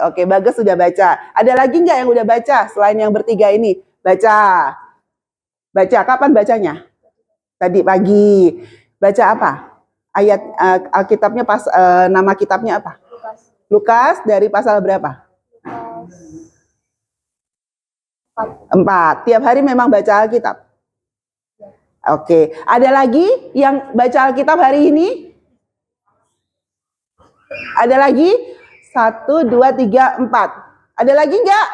Oke, Bagas sudah baca. Ada lagi nggak yang udah baca selain yang bertiga ini? Baca. Baca. Kapan bacanya? Tadi pagi. Baca apa? Ayat Alkitabnya pas nama kitabnya apa? Lukas dari pasal berapa? 4. Tiap hari memang baca Alkitab. Oke. Ada lagi yang baca Alkitab hari ini? Ada lagi? 1, 2, 3, 4. Ada lagi nggak?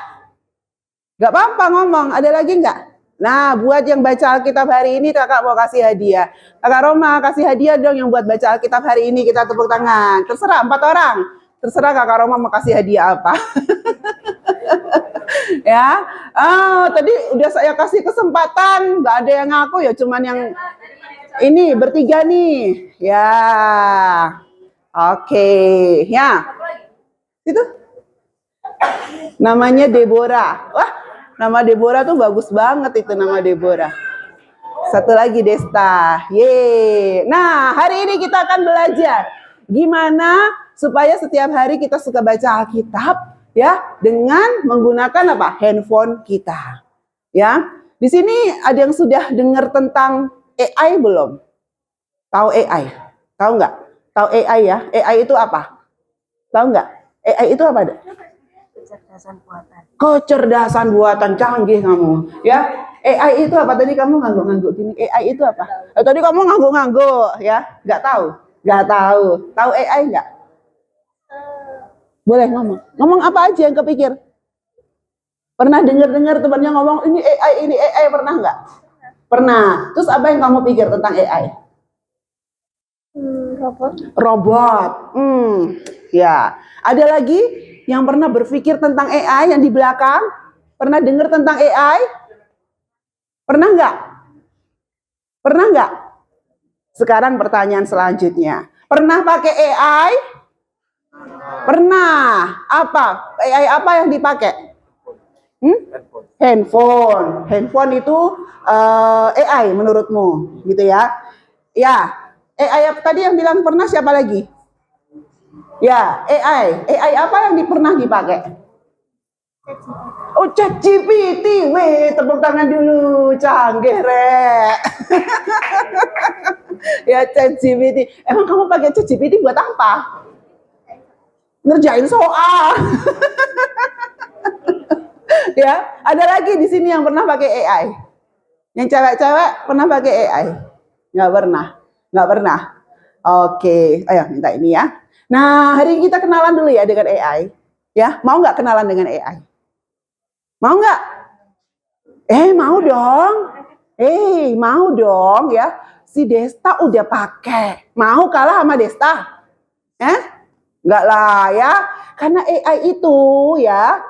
Nggak apa-apa ngomong. Ada lagi nggak? Nah, buat yang baca Alkitab hari ini, kakak mau kasih hadiah. Kakak Roma, kasih hadiah dong yang buat baca Alkitab hari ini. Kita tepuk tangan. Terserah, 4 orang. Terserah kakak Roma mau kasih hadiah apa. Ya, tadi udah saya kasih kesempatan. Nggak ada yang ngaku ya, cuman yang ini bertiga nih. Ya, oke. Ya, itu namanya Deborah. Wah, nama Deborah tuh bagus banget itu nama Deborah. Satu lagi Desta. Yeay. Nah, hari ini kita akan belajar gimana supaya setiap hari kita suka baca Alkitab ya dengan menggunakan apa? Handphone kita. Ya. Di sini ada yang sudah dengar tentang AI belum? Tahu AI? Tahu nggak? Tahu AI ya? AI itu apa? Tahu nggak? AI itu apa? Kecerdasan buatan. Kecerdasan buatan, canggih kamu, ya. AI itu apa? Tadi kamu ngangguk-ngangguk gini. AI itu apa? Tadi kamu ngangguk-ngangguk, ya? Nggak tahu? Nggak tahu. Tahu AI nggak? Boleh ngomong. Ngomong apa aja yang kepikir? Pernah dengar-dengar temannya ngomong ini AI, pernah nggak? Pernah. Terus apa yang kamu pikir tentang AI? Robot. Robot. Ya. Ada lagi yang pernah berpikir tentang AI yang di belakang? Pernah dengar tentang AI? Pernah nggak? Pernah nggak? Sekarang pertanyaan selanjutnya. Pernah pakai AI? Pernah. Apa? AI apa yang dipakai? Handphone. Handphone itu AI menurutmu, gitu ya? Ya. AI tadi yang bilang pernah siapa lagi? Ya, AI. AI apa yang pernah dipakai? Oh, ChatGPT. Weh, tepuk tangan dulu. Canggih, Rek. Ya, ChatGPT. Emang kamu pakai ChatGPT buat apa? Ngerjain soal. Ya, ada lagi di sini yang pernah pakai AI. Yang cewek-cewek pernah pakai AI? Nggak pernah. Nggak pernah. Oke, ayo minta ini ya. Nah, hari ini kita kenalan dulu ya dengan AI. Ya, mau nggak kenalan dengan AI? Mau nggak? Mau dong. Mau dong ya. Si Desta udah pakai. Mau kalah sama Desta? Nggak lah ya. Karena AI itu ya.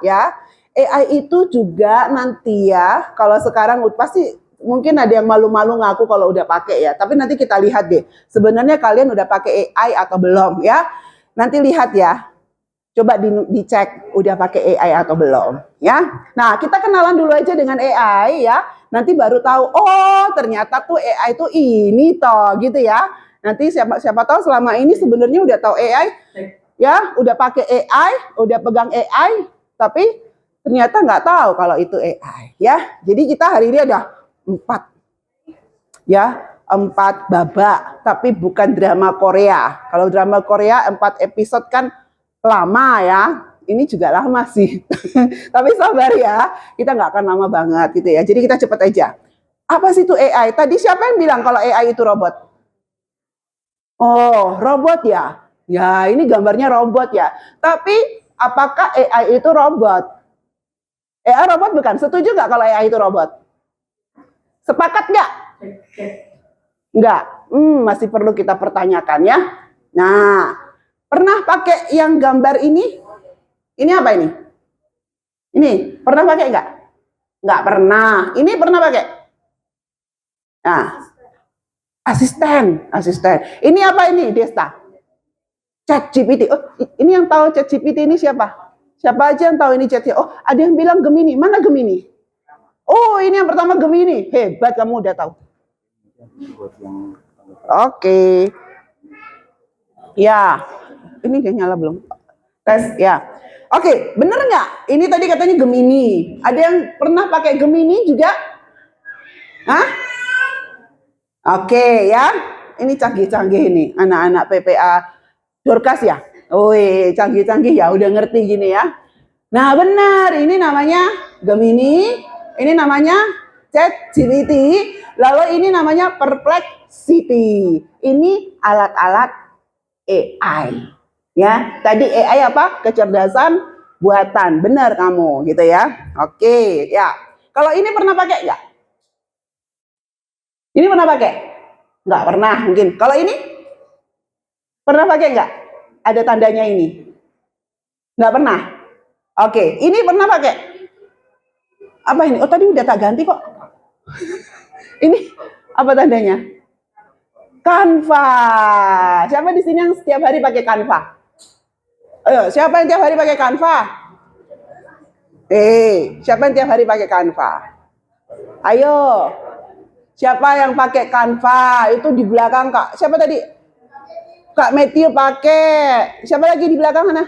AI itu juga nanti ya. Kalau sekarang pasti mungkin ada yang malu-malu ngaku kalau udah pakai ya. Tapi nanti kita lihat deh. Sebenarnya kalian udah pakai AI atau belum ya. Nanti lihat ya. Coba dicek udah pakai AI atau belum ya. Nah, kita kenalan dulu aja dengan AI ya. Nanti baru tahu oh ternyata tuh AI itu ini toh gitu ya. Nanti siapa tahu selama ini sebenarnya udah tahu AI ya, udah pakai AI, udah pegang AI, tapi ternyata nggak tahu kalau itu AI ya. Jadi kita hari ini ada 4 ya, 4 babak, tapi bukan drama Korea. Kalau drama Korea 4 episode kan lama ya, ini juga lama sih. Tapi sabar ya, kita nggak akan lama banget gitu ya. Jadi kita cepet aja. Apa sih itu AI? Tadi siapa yang bilang kalau AI itu robot? Oh, robot ya? Ya, ini gambarnya robot ya. Tapi apakah AI itu robot? AI robot bukan? Setuju nggak kalau AI itu robot? Sepakat nggak? Nggak. Masih perlu kita pertanyakan ya. Nah, pernah pakai yang gambar ini? Ini apa ini? Ini pernah pakai nggak? Nggak pernah. Ini pernah pakai? Nah, asisten. Ini apa ini, Desta? ChatGPT. Oh, ini yang tahu ChatGPT ini siapa? Siapa aja yang tahu ini ChatGPT? Oh, ada yang bilang Gemini. Mana Gemini? Oh, ini yang pertama Gemini. Hebat, kamu udah tahu. Oke. Ya, ini udah nyala belum? Tes ya. Oke, bener nggak? Ini tadi katanya Gemini. Ada yang pernah pakai Gemini juga? Hah? Oke ya. Ini canggih-canggih ini. Anak-anak PPA Dorcas ya? Wih, canggih-canggih ya. Udah ngerti gini ya. Nah benar, ini namanya Gemini. Ini namanya ChatGPT. Lalu ini namanya Perplexity. Ini alat-alat AI. Ya, tadi AI apa? Kecerdasan buatan. Benar kamu, gitu ya. Oke, ya. Kalau ini pernah pakai nggak? Ini pernah pakai? Nggak pernah mungkin. Kalau ini? Pernah pakai nggak? Ada tandanya ini? Nggak pernah? Oke, ini pernah pakai? Apa ini? Oh tadi udah tak ganti kok. Ini apa tandanya? Canva. Siapa di sini yang setiap hari pakai Canva? Ayo, siapa yang tiap hari pakai Canva? Siapa yang tiap hari pakai Canva? Ayo. Siapa yang pakai Canva? Itu di belakang Kak. Siapa tadi? Kak Matthew pakai. Siapa lagi di belakang sana?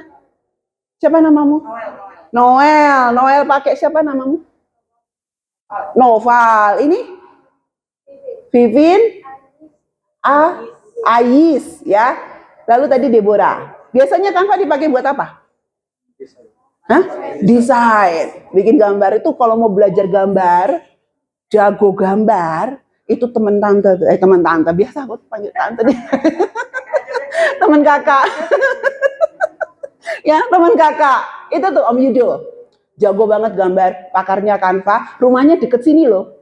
Siapa namamu? Noel. Noel pakai. Siapa namamu? Noval. Ini? Vivin? Ais ya. Lalu tadi Deborah. Biasanya Canva dipakai buat apa? Hah? Desain. Bikin gambar itu kalau mau belajar gambar, jago gambar, itu teman tante biasa aku panggil tante deh. Teman kakak. Ya, teman kakak. Itu tuh Om Yudo. Jago banget gambar, pakarnya Canva, rumahnya deket sini loh.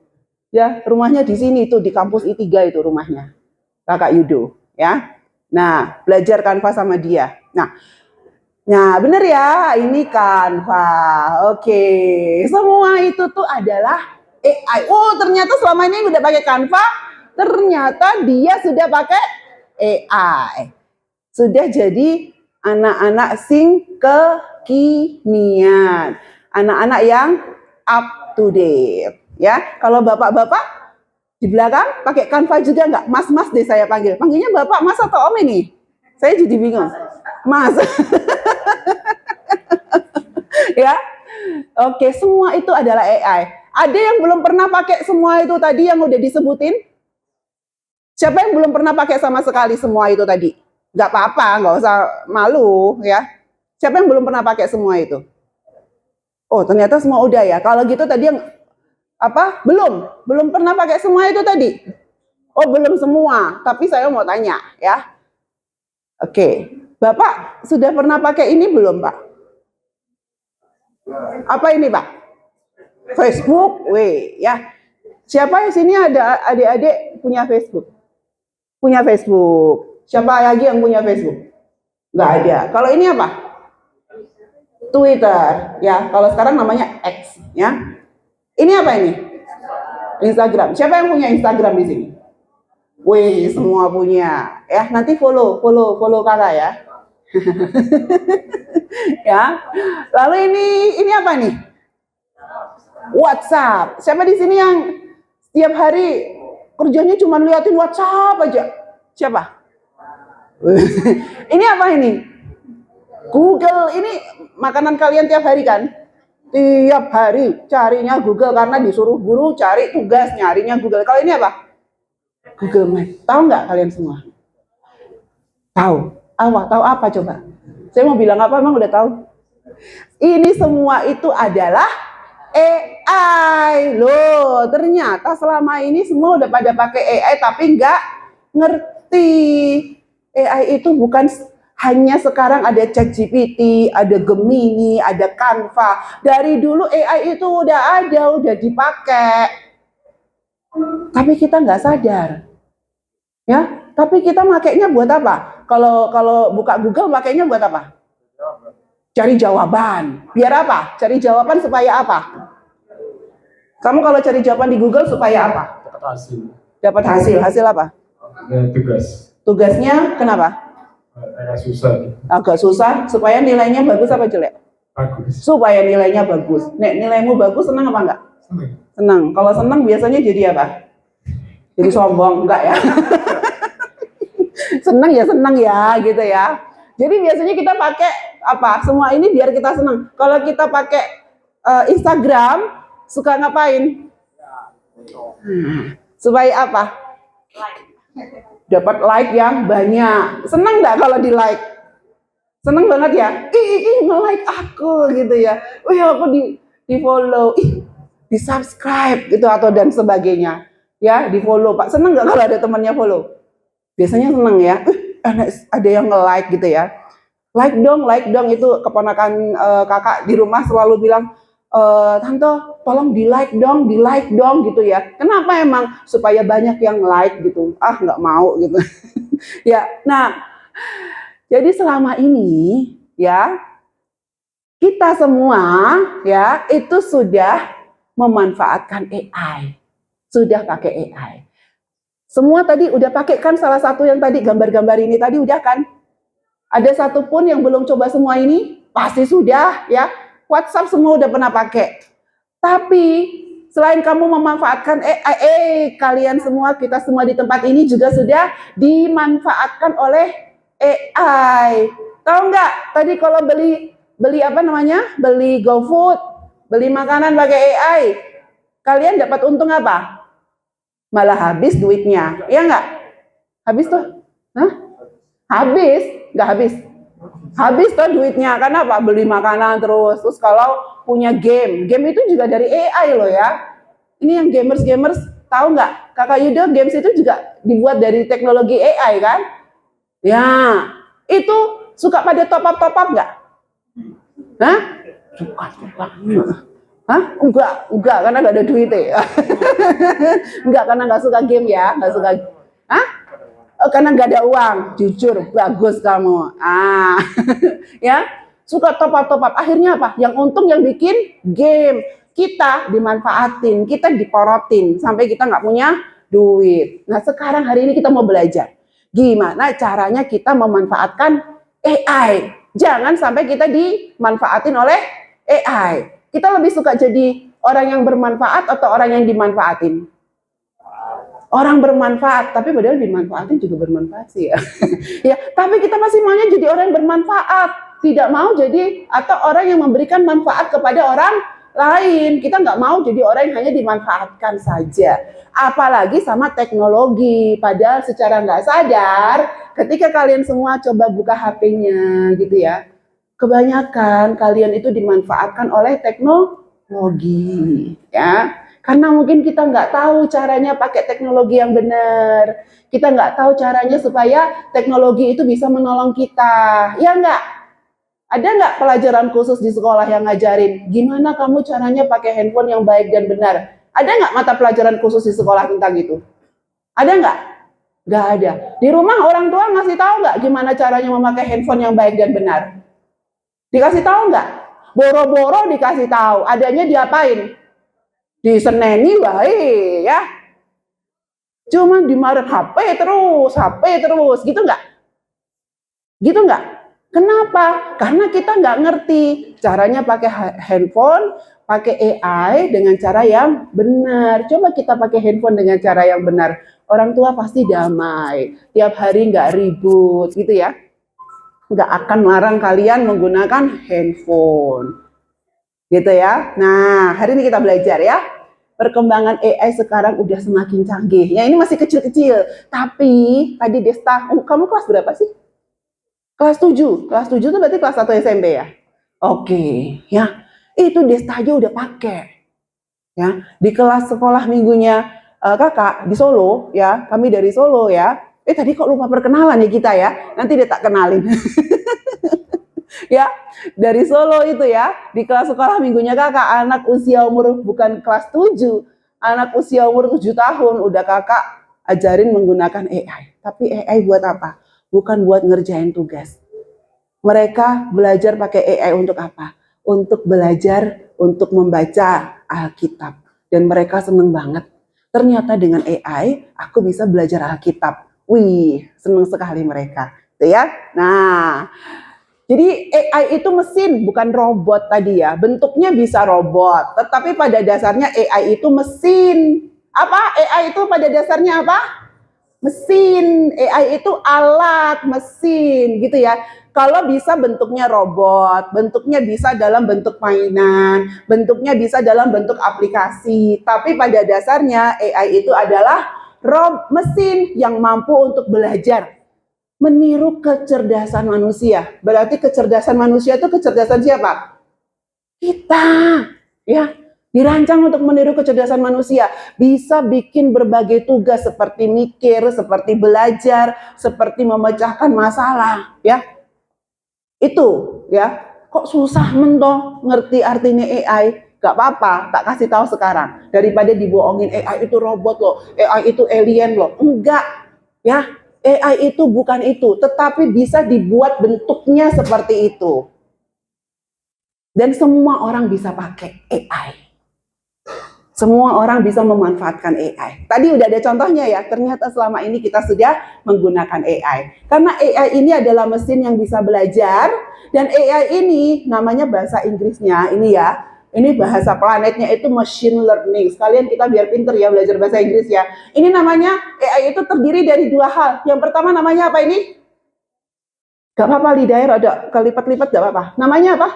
Ya, rumahnya di sini tuh di kampus I3 itu rumahnya. Kakak Yudo, ya. Nah, belajar Canva sama dia. Nah, bener ya, ini Canva. Oke, semua itu tuh adalah AI. Oh, ternyata selama ini udah pakai Canva, ternyata dia sudah pakai AI. Sudah jadi anak-anak sing kekinian. Anak-anak yang up to date. Ya, kalau bapak-bapak di belakang pakai Canva juga nggak? Mas-mas deh saya panggil. Panggilnya bapak, mas atau om ini? Saya jadi bingung. Mas. Ya. Oke, semua itu adalah AI. Ada yang belum pernah pakai semua itu tadi yang udah disebutin? Siapa yang belum pernah pakai sama sekali semua itu tadi? Nggak apa-apa, nggak usah malu ya. Siapa yang belum pernah pakai semua itu? Oh, ternyata semua udah ya. Kalau gitu tadi yang apa? Belum pernah pakai semua itu tadi. Oh, belum semua. Tapi saya mau tanya ya. Oke, Bapak sudah pernah pakai ini belum, Pak? Apa ini, Pak? Facebook, ya. Siapa di sini ada adik-adik punya Facebook? Punya Facebook. Siapa lagi yang punya Facebook? Nggak ada. Kalau ini apa? Twitter, ya. Kalau sekarang namanya X, ya. Ini apa ini? Instagram. Siapa yang punya Instagram di sini? Wih, semua punya. Ya, nanti follow kakak ya. Ya. Lalu ini apa nih? WhatsApp. Siapa di sini yang setiap hari kerjanya cuma liatin WhatsApp aja? Siapa? Ini apa ini? Google. Ini makanan kalian tiap hari kan? Tiap hari carinya Google karena disuruh guru cari tugas nyarinya Google. Kalau ini apa? Google Map. Tahu nggak kalian semua? Tahu. Tahu apa coba? Saya mau bilang apa emang udah tahu? Ini semua itu adalah AI. Loh, ternyata selama ini semua udah pada pakai AI tapi nggak ngerti. AI itu bukan hanya sekarang ada ChatGPT, ada Gemini, ada Canva. Dari dulu AI itu udah ada, udah dipakai. Tapi kita nggak sadar. Ya, tapi kita makainya buat apa? Kalau buka Google makainya buat apa? Cari jawaban. Biar apa? Cari jawaban supaya apa? Kamu kalau cari jawaban di Google supaya apa? Dapat hasil. Dapat hasil. Hasil apa? Tugas. Tugasnya kenapa? Agak susah. Agak susah supaya nilainya bagus apa jelek? Bagus. Supaya nilainya bagus. Nek nilaimu bagus senang apa enggak? Senang. Senang. Kalau senang biasanya jadi apa? Jadi sombong enggak ya? Senang ya gitu ya. Jadi biasanya kita pakai apa? Semua ini biar kita senang. Kalau kita pakai Instagram, suka ngapain? Supaya apa? Dapat like yang banyak. Senang nggak kalau di like? Senang banget ya? Ih, nge-like aku gitu ya. Wih, aku di follow, di subscribe gitu atau dan sebagainya. Ya, di follow Pak. Senang nggak kalau ada temannya follow? Biasanya senang ya. Ada yang nge-like gitu ya. Like dong itu keponakan kakak di rumah selalu bilang, tante tolong di like dong gitu ya. Kenapa emang? Supaya banyak yang like gitu. Ah nggak mau gitu. Ya, nah jadi selama ini ya kita semua ya itu sudah memanfaatkan AI, sudah pakai AI. Semua tadi udah pakai kan salah satu yang tadi gambar-gambar ini tadi udah kan? Ada satupun yang belum coba semua ini? Pasti sudah ya. WhatsApp semua udah pernah pakai. Tapi selain kamu memanfaatkan AI, kalian semua, kita semua di tempat ini juga sudah dimanfaatkan oleh AI. Tahu nggak? Tadi kalau beli apa namanya? Beli GoFood, beli makanan pakai AI, kalian dapat untung apa? Malah habis duitnya, ya nggak? Habis tuh? Hah? Habis? Nggak habis? Habis tuh duitnya, karena apa? Beli makanan terus. Terus kalau punya game itu juga dari AI loh ya. Ini yang gamers tahu nggak? Kakak Yudo, games itu juga dibuat dari teknologi AI kan? Ya, itu suka pada top up nggak? Hah? Suka. Hah? Enggak, karena nggak ada duit ya. Enggak, karena nggak suka game ya, nggak suka. Hah? Oh, karena nggak ada uang, jujur, bagus kamu. Ya, suka top up. Akhirnya apa? Yang untung yang bikin game. Kita dimanfaatin, kita diporotin, sampai kita nggak punya duit. Nah, sekarang hari ini kita mau belajar. Gimana caranya kita memanfaatkan AI. Jangan sampai kita dimanfaatin oleh AI. Kita lebih suka jadi orang yang bermanfaat atau orang yang dimanfaatin? Orang bermanfaat, tapi padahal dimanfaatin juga bermanfaat sih ya. Ya, tapi kita masih maunya jadi orang yang bermanfaat, tidak mau jadi atau orang yang memberikan manfaat kepada orang lain. Kita nggak mau jadi orang yang hanya dimanfaatkan saja. Apalagi sama teknologi. Padahal secara nggak sadar, ketika kalian semua coba buka HP-nya gitu ya, kebanyakan kalian itu dimanfaatkan oleh teknologi, ya. Karena mungkin kita nggak tahu caranya pakai teknologi yang benar. Kita nggak tahu caranya supaya teknologi itu bisa menolong kita. Ya nggak? Ada nggak pelajaran khusus di sekolah yang ngajarin gimana kamu caranya pakai handphone yang baik dan benar? Ada nggak mata pelajaran khusus di sekolah tentang itu? Ada nggak? Nggak ada. Di rumah orang tua ngasih tahu nggak gimana caranya memakai handphone yang baik dan benar? Dikasih tahu nggak? Boro-boro dikasih tahu. Adanya diapain? Diseneni wae ya. Cuma dimarahin HP terus, gitu nggak? Gitu nggak? Kenapa? Karena kita nggak ngerti caranya pakai handphone, pakai AI dengan cara yang benar. Coba kita pakai handphone dengan cara yang benar. Orang tua pasti damai, tiap hari nggak ribut gitu ya. Nggak akan melarang kalian menggunakan handphone. Gitu ya. Nah, hari ini kita belajar ya. Perkembangan AI sekarang udah semakin canggih. Ya, ini masih kecil-kecil. Tapi tadi Desta, kamu kelas berapa sih? Kelas 7. Kelas 7 itu berarti kelas 1 SMP ya? Oke, ya. Itu Desta aja udah pakai. Ya, di kelas sekolah minggunya Kakak di Solo ya. Kami dari Solo ya. Tadi kok lupa perkenalan ya kita ya. Nanti dia tak kenalin. Ya, dari Solo itu ya, di kelas sekolah minggunya Kakak, anak usia umur bukan kelas 7, anak usia umur 7 tahun, udah Kakak ajarin menggunakan AI. Tapi AI buat apa? Bukan buat ngerjain tugas. Mereka belajar pakai AI untuk apa? Untuk belajar, untuk membaca Alkitab. Dan mereka seneng banget. Ternyata dengan AI, aku bisa belajar Alkitab. Wih, seneng sekali mereka. Tuh ya. Nah, jadi AI itu mesin, bukan robot tadi ya. Bentuknya bisa robot, tetapi pada dasarnya AI itu mesin. Apa? AI itu pada dasarnya apa? mesin. AI itu alat, mesin gitu ya. Kalau bisa bentuknya robot, bentuknya bisa dalam bentuk mainan, bentuknya bisa dalam bentuk aplikasi. Tapi pada dasarnya AI itu adalah mesin yang mampu untuk belajar, meniru kecerdasan manusia. Berarti kecerdasan manusia itu kecerdasan siapa? Kita, ya. Dirancang untuk meniru kecerdasan manusia, bisa bikin berbagai tugas seperti mikir, seperti belajar, seperti memecahkan masalah, ya. Itu, ya. Kok susah mentoh ngerti artinya AI? Gak apa-apa, tak kasih tahu sekarang. Daripada dibohongin AI itu robot loh, AI itu alien loh. Enggak, ya. AI itu bukan itu, tetapi bisa dibuat bentuknya seperti itu. Dan semua orang bisa pakai AI. Semua orang bisa memanfaatkan AI. Tadi udah ada contohnya ya, ternyata selama ini kita sudah menggunakan AI. Karena AI ini adalah mesin yang bisa belajar, dan AI ini namanya bahasa Inggrisnya, ini ya, ini bahasa planetnya itu machine learning. Sekalian kita biar pinter ya belajar bahasa Inggris ya. Ini namanya, AI itu terdiri dari dua hal. Yang pertama namanya apa ini? Gak apa-apa, lidahnya rada kelipat-lipat gak apa-apa. Namanya apa?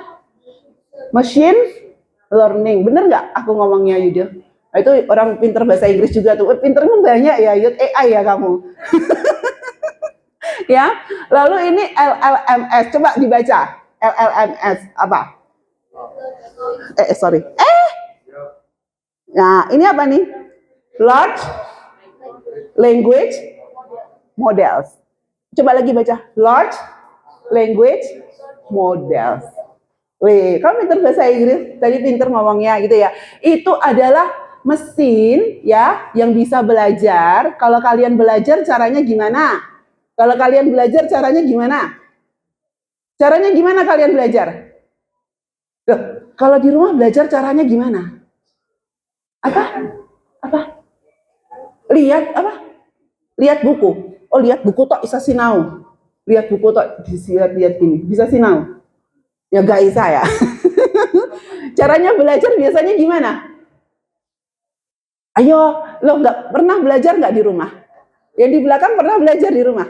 Machine learning. Bener nggak aku ngomongnya Yuda? Nah, itu orang pinter bahasa Inggris juga tuh. Pinternya banyak ya, Yud. AI ya kamu. Ya. Lalu ini LLMS. Coba dibaca. LLMS apa? Sorry. Nah, ini apa nih? Large language models. Coba lagi baca. Large language models. Wih, kamu pinter bahasa Inggris, tadi pinter ngomongnya gitu ya. Itu adalah mesin ya yang bisa belajar. Kalau kalian belajar caranya gimana? Kalau kalian belajar caranya gimana? Caranya gimana kalian belajar? Loh, kalau di rumah belajar caranya gimana? Apa? Apa? Lihat apa? Lihat buku. Oh, lihat buku tok bisa sinau. Lihat buku tok lihat gini, bisa sinau. Ya gak bisa ya. Caranya belajar biasanya gimana? Ayo, lo nggak pernah belajar nggak di rumah? Yang di belakang pernah belajar di rumah?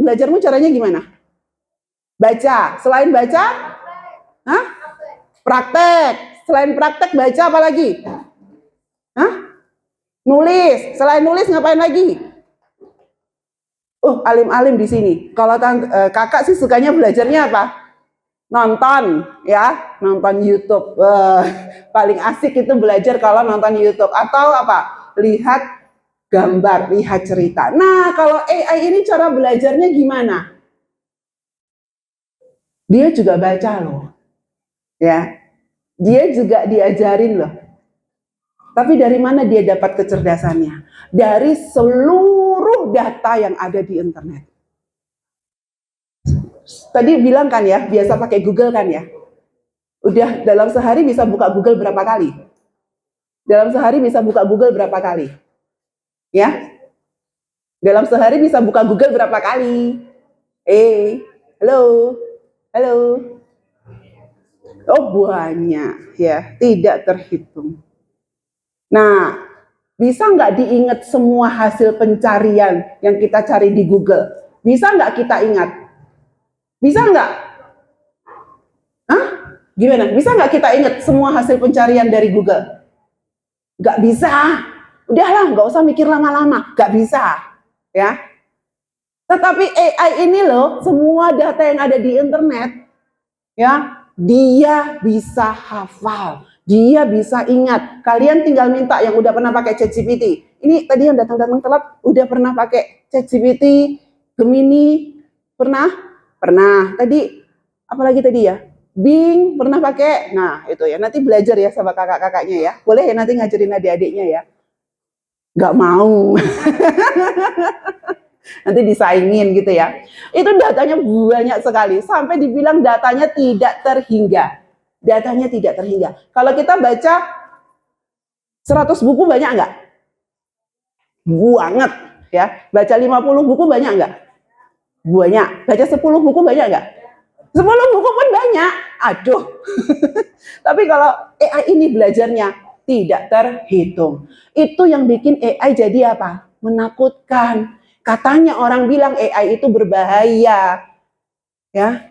Belajarmu caranya gimana? Baca. Selain baca, hah? Praktek. Selain praktek baca apa lagi? Hah? Nulis. Selain nulis ngapain lagi? Alim-alim di sini. Kalau kakak sih sukanya belajarnya apa? Nonton, ya, nonton YouTube. Paling asik itu belajar kalau nonton YouTube. Atau apa? Lihat gambar, lihat cerita. Nah, kalau AI ini cara belajarnya gimana? Dia juga baca loh. Ya. Dia juga diajarin loh. Tapi dari mana dia dapat kecerdasannya? Dari seluruh data yang ada di internet. Tadi bilang kan ya, biasa pakai Google kan ya. Udah dalam sehari bisa buka Google berapa kali? Dalam sehari bisa buka Google berapa kali? Ya? Dalam sehari bisa buka Google berapa kali? Halo? Halo? Oh banyak ya, tidak terhitung. Nah, bisa nggak diingat semua hasil pencarian yang kita cari di Google? Bisa nggak kita ingat? Bisa nggak? Hah? Gimana? Bisa nggak kita ingat semua hasil pencarian dari Google? Nggak bisa. Udahlah, nggak usah mikir lama-lama. Nggak bisa. Ya. Tetapi AI ini loh, semua data yang ada di internet, ya, dia bisa hafal. Dia bisa ingat. Kalian tinggal minta yang udah pernah pakai ChatGPT. Ini tadi yang datang-datang telat, udah pernah pakai ChatGPT, Gemini, pernah? Pernah. Tadi, apalagi tadi ya? Bing, pernah pakai? Nah, itu ya. Nanti belajar ya sama kakak-kakaknya ya. Boleh ya nanti ngajarin adik-adiknya ya? Nggak mau. Nanti disaingin gitu ya. Itu datanya banyak sekali. Sampai dibilang datanya tidak terhingga. Datanya tidak terhingga. Kalau kita baca 100 buku banyak nggak? Banget. Ya. Baca 50 buku banyak nggak? Banyak. Baca 10 buku banyak nggak? 10 buku pun banyak. Aduh. Tapi kalau AI ini belajarnya tidak terhitung. Itu yang bikin AI jadi apa? menakutkan. Katanya orang bilang AI itu berbahaya. Ya.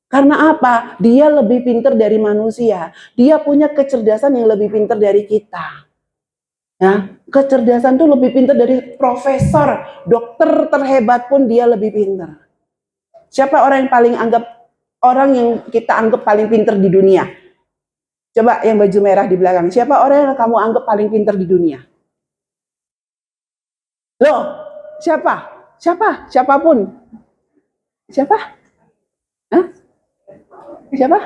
Karena apa? Dia lebih pintar dari manusia. Dia punya kecerdasan yang lebih pintar dari kita. Ya, kecerdasan itu lebih pintar dari profesor, dokter terhebat pun dia lebih pintar. Siapa orang yang kita anggap paling pintar di dunia? Coba yang baju merah di belakang. Siapa orang yang kamu anggap paling pintar di dunia? Loh, siapa? Siapapun. Siapa? Hah? Siapa?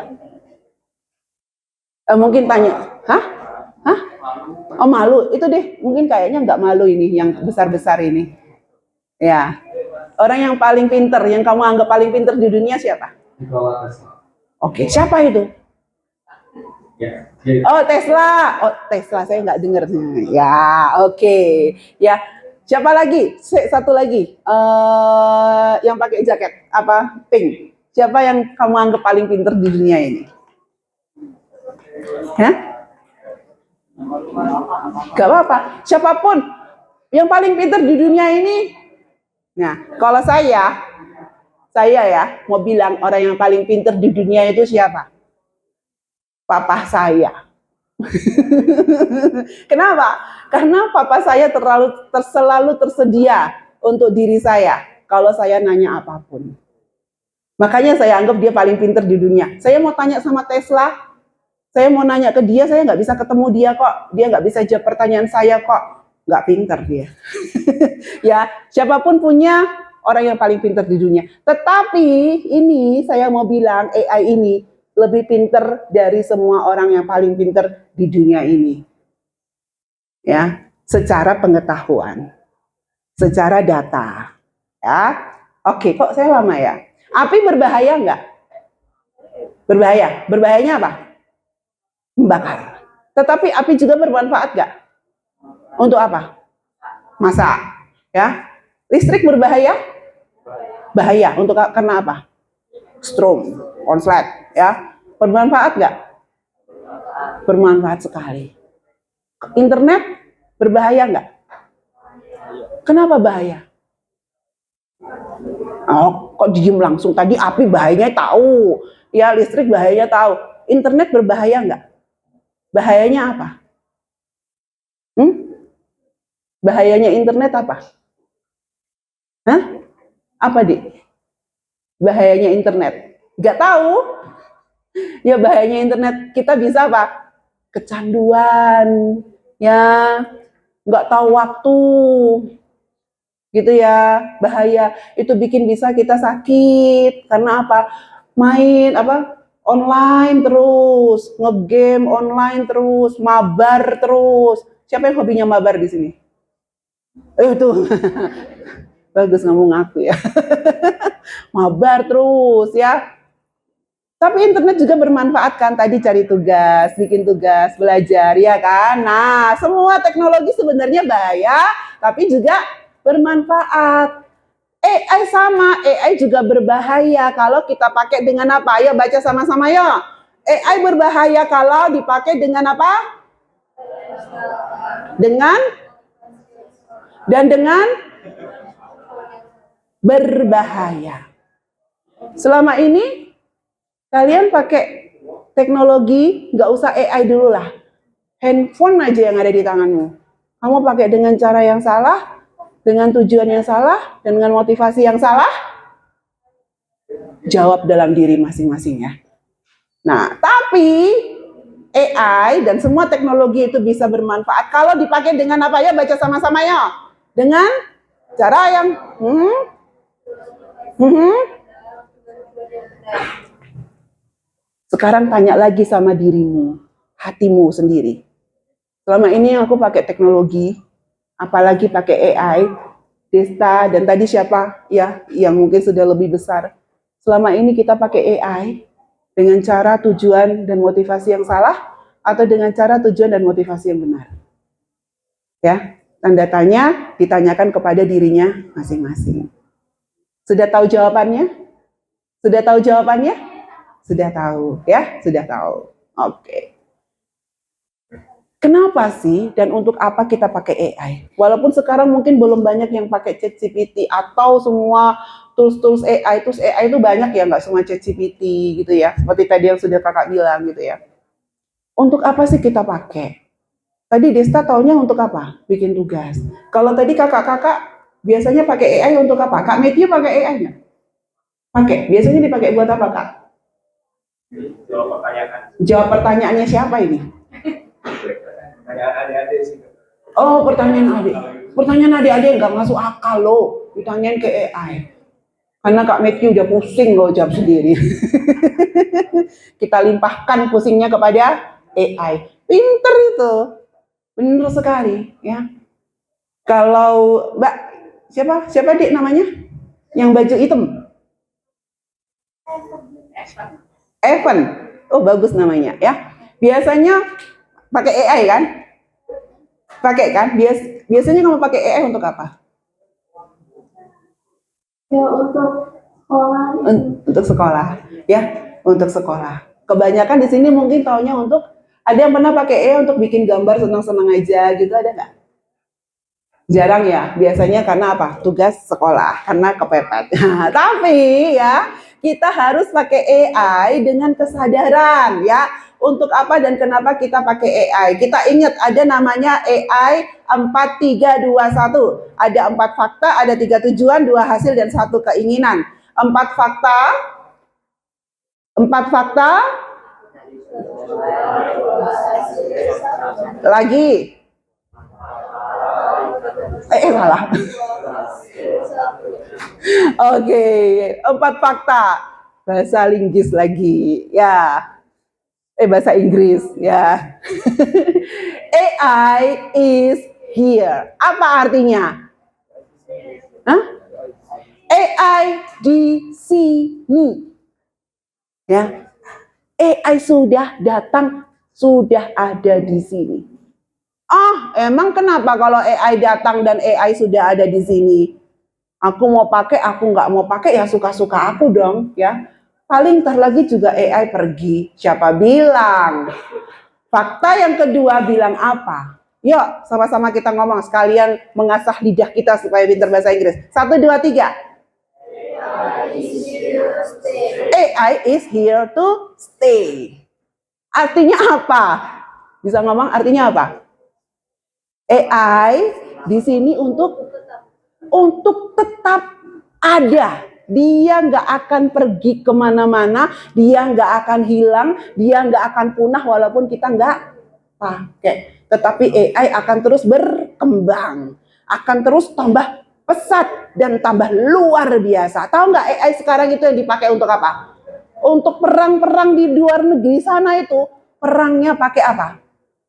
Mungkin tanya, hah? Oh malu, itu deh. Mungkin kayaknya nggak malu ini, yang besar-besar ini. Ya, orang yang paling pintar, yang kamu anggap paling pintar di dunia siapa? Nikola Tesla. Oke, siapa itu? Ya. Oh Tesla, saya nggak dengar. Ya, oke. Ya, siapa lagi? Satu lagi, yang pakai jaket apa? Pink. Siapa yang kamu anggap paling pintar di dunia ini? Hah? Gak apa-apa. Siapapun yang paling pintar di dunia ini. Nah, kalau saya ya mau bilang orang yang paling pintar di dunia itu siapa? Papa saya. Kenapa? Karena papa saya selalu tersedia untuk diri saya kalau saya nanya apapun. Makanya saya anggap dia paling pintar di dunia. Saya mau tanya sama Tesla, saya mau nanya ke dia, saya nggak bisa ketemu dia kok. Dia nggak bisa jawab pertanyaan saya kok. Nggak pintar dia. Ya, siapapun punya orang yang paling pintar di dunia. Tetapi ini saya mau bilang AI ini lebih pintar dari semua orang yang paling pintar di dunia ini. Ya, secara pengetahuan, secara data. Ya, oke, kok saya lama ya? Api berbahaya nggak? Berbahaya. Berbahayanya apa? Membakar. Tetapi api juga bermanfaat nggak? Untuk apa? Masak. Ya, listrik berbahaya? Bahaya. Untuk karena apa? Strom, konslet. Ya, bermanfaat nggak? Bermanfaat sekali. Internet berbahaya nggak? Kenapa bahaya? Oh, kok diem langsung? Tadi api bahayanya tahu, ya listrik bahayanya tahu. Internet berbahaya nggak? Bahayanya apa? Bahayanya internet apa? Hah? Apa bahayanya internet? Nggak tahu. Ya bahayanya internet kita bisa apa? Kecanduan, ya nggak tahu waktu, gitu ya, bahaya. Itu bikin bisa kita sakit karena apa? Main apa? Online terus, ngegame online terus, mabar terus. Siapa yang hobinya mabar di sini? Tuh. Bagus ngomong aku ya. Mabar terus ya. Tapi internet juga bermanfaat kan, tadi cari tugas, bikin tugas, belajar ya kan. Nah, semua teknologi sebenarnya bahaya, tapi juga bermanfaat. AI sama, AI juga berbahaya kalau kita pakai dengan apa? Ayo baca sama-sama ya. AI berbahaya kalau dipakai dengan apa? Dengan berbahaya. Selama ini kalian pakai teknologi, nggak usah AI dulu lah. Handphone aja yang ada di tanganmu. Kamu pakai dengan cara yang salah, dengan tujuan yang salah, dan dengan motivasi yang salah, jawab dalam diri masing-masing ya. Nah, tapi AI dan semua teknologi itu bisa bermanfaat kalau dipakai dengan apa ya? Baca sama-sama ya. Dengan cara yang Sekarang tanya lagi sama dirimu, hatimu sendiri. Selama ini aku pakai teknologi, apalagi pakai AI, Desta, dan tadi siapa ya yang mungkin sudah lebih besar. Selama ini kita pakai AI dengan cara tujuan dan motivasi yang salah atau dengan cara tujuan dan motivasi yang benar. Ya, tanda tanya ditanyakan kepada dirinya masing-masing. Sudah tahu jawabannya? Sudah tahu jawabannya? Sudah tahu, ya? Sudah tahu. Oke. Kenapa sih dan untuk apa kita pakai AI? Walaupun sekarang mungkin belum banyak yang pakai ChatGPT atau semua tools-tools AI, tools AI itu banyak ya, nggak semua ChatGPT gitu ya. Seperti tadi yang sudah kakak bilang gitu ya. Untuk apa sih kita pakai? Tadi Desta taunya untuk apa? Bikin tugas. Kalau tadi kakak-kakak biasanya pakai AI untuk apa? Kak Matthew pakai AI nggak? Pakai. Biasanya dipakai buat apa, Kak? Jawab pertanyaan. Jawab pertanyaannya siapa ini? Pertanyaan adik-adik sih. Oh, pertanyaan adik. Pertanyaan adik-adik nggak masuk akal loh. Ditanyain ke AI. Karena Kak Matthew udah pusing loh jawab sendiri. Kita limpahkan pusingnya kepada AI. Pinter itu. Bener sekali ya. Kalau Mbak, siapa dik namanya? Yang baju hitam? Evan. Oh, bagus namanya ya. Biasanya pakai AI kan? Pakai kan? Biasanya kamu pakai AI untuk apa? Ya untuk sekolah. Untuk sekolah, ya, untuk sekolah. Kebanyakan di sini mungkin taunya untuk ada yang pernah pakai AI untuk bikin gambar senang-senang aja gitu, ada nggak? Jarang ya, biasanya karena apa? Tugas sekolah, karena kepepet. Nah, tapi ya, kita harus pakai AI dengan kesadaran ya. Untuk apa dan kenapa kita pakai AI? Kita ingat ada namanya AI 4321. Ada 4 fakta, ada 3 tujuan, 2 hasil, dan 1 keinginan. 4 fakta, 4 fakta, lagi. Salah. Oke, 4 fakta. Bahasa linggis lagi, ya. Bahasa Inggris, ya. AI is here. Apa artinya? Hah? AI di sini. Ya. AI sudah datang, sudah ada di sini. Emang kenapa kalau AI datang dan AI sudah ada di sini? Aku mau pakai, aku nggak mau pakai, ya suka-suka aku dong, ya. Paling ntar lagi juga AI pergi. Siapa bilang? Fakta yang kedua bilang apa? Yuk, sama-sama kita ngomong, sekalian mengasah lidah kita supaya pintar bahasa Inggris. 1, 2, 3. AI is here to stay. Artinya apa? Bisa ngomong artinya apa? AI di sini untuk tetap ada. Dia nggak akan pergi kemana-mana, dia nggak akan hilang, dia nggak akan punah walaupun kita nggak pakai. Tetapi AI akan terus berkembang, akan terus tambah pesat dan tambah luar biasa. Tahu nggak AI sekarang itu yang dipakai untuk apa? Untuk perang-perang di luar negeri sana itu, perangnya pakai apa?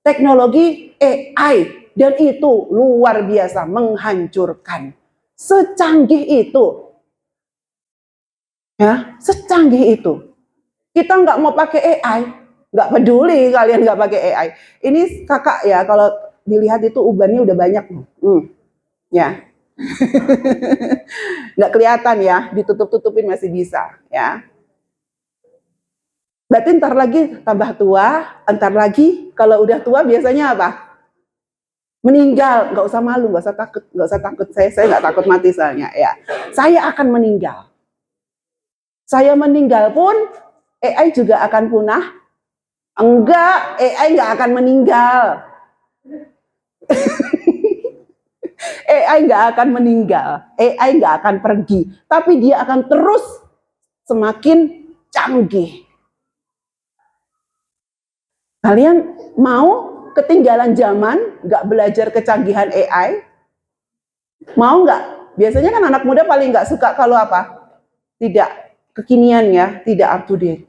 Teknologi AI. Dan itu luar biasa, menghancurkan. Secanggih itu. Ya, secanggih itu. Kita nggak mau pakai AI, nggak peduli kalian nggak pakai AI. Ini kakak ya, kalau dilihat itu ubannya udah banyak. Ya. Nggak kelihatan ya, ditutup-tutupin masih bisa. Ya. Berarti ntar lagi tambah tua, ntar lagi kalau udah tua biasanya apa? Meninggal. Nggak usah malu, nggak usah takut, nggak usah takut. Saya nggak takut mati soalnya. Ya, saya akan meninggal. Saya meninggal pun AI juga akan punah. Enggak, AI nggak akan meninggal. AI nggak akan meninggal. AI nggak akan pergi. Tapi dia akan terus semakin canggih. Kalian mau ketinggalan zaman, nggak belajar kecanggihan AI? Mau nggak? Biasanya kan anak muda paling nggak suka kalau apa? Tidak kekinian ya, tidak up to date.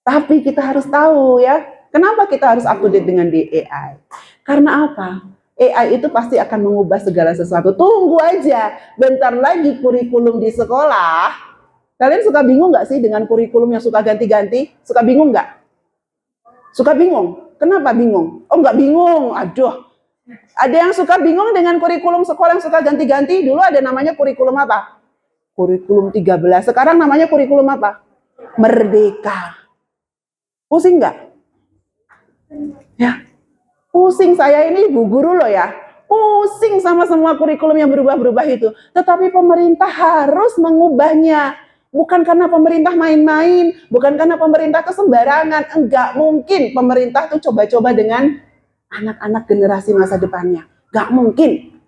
Tapi kita harus tahu ya, kenapa kita harus up to date dengan di AI? Karena apa? AI itu pasti akan mengubah segala sesuatu. Tunggu aja, bentar lagi kurikulum di sekolah. Kalian suka bingung nggak sih dengan kurikulum yang suka ganti-ganti? Suka bingung nggak? Suka bingung? Kenapa bingung? Oh nggak bingung, aduh. Ada yang suka bingung dengan kurikulum sekolah yang suka ganti-ganti. Dulu ada namanya kurikulum apa? Kurikulum 13. Sekarang namanya kurikulum apa? Merdeka. Pusing nggak? Ya, Pusing saya ini ibu guru loh ya. Pusing sama semua kurikulum yang berubah-berubah itu. Tetapi pemerintah harus mengubahnya. Bukan karena pemerintah main-main, bukan karena pemerintah kesembarangan. Enggak mungkin pemerintah tuh coba-coba dengan anak-anak generasi masa depannya. Enggak mungkin.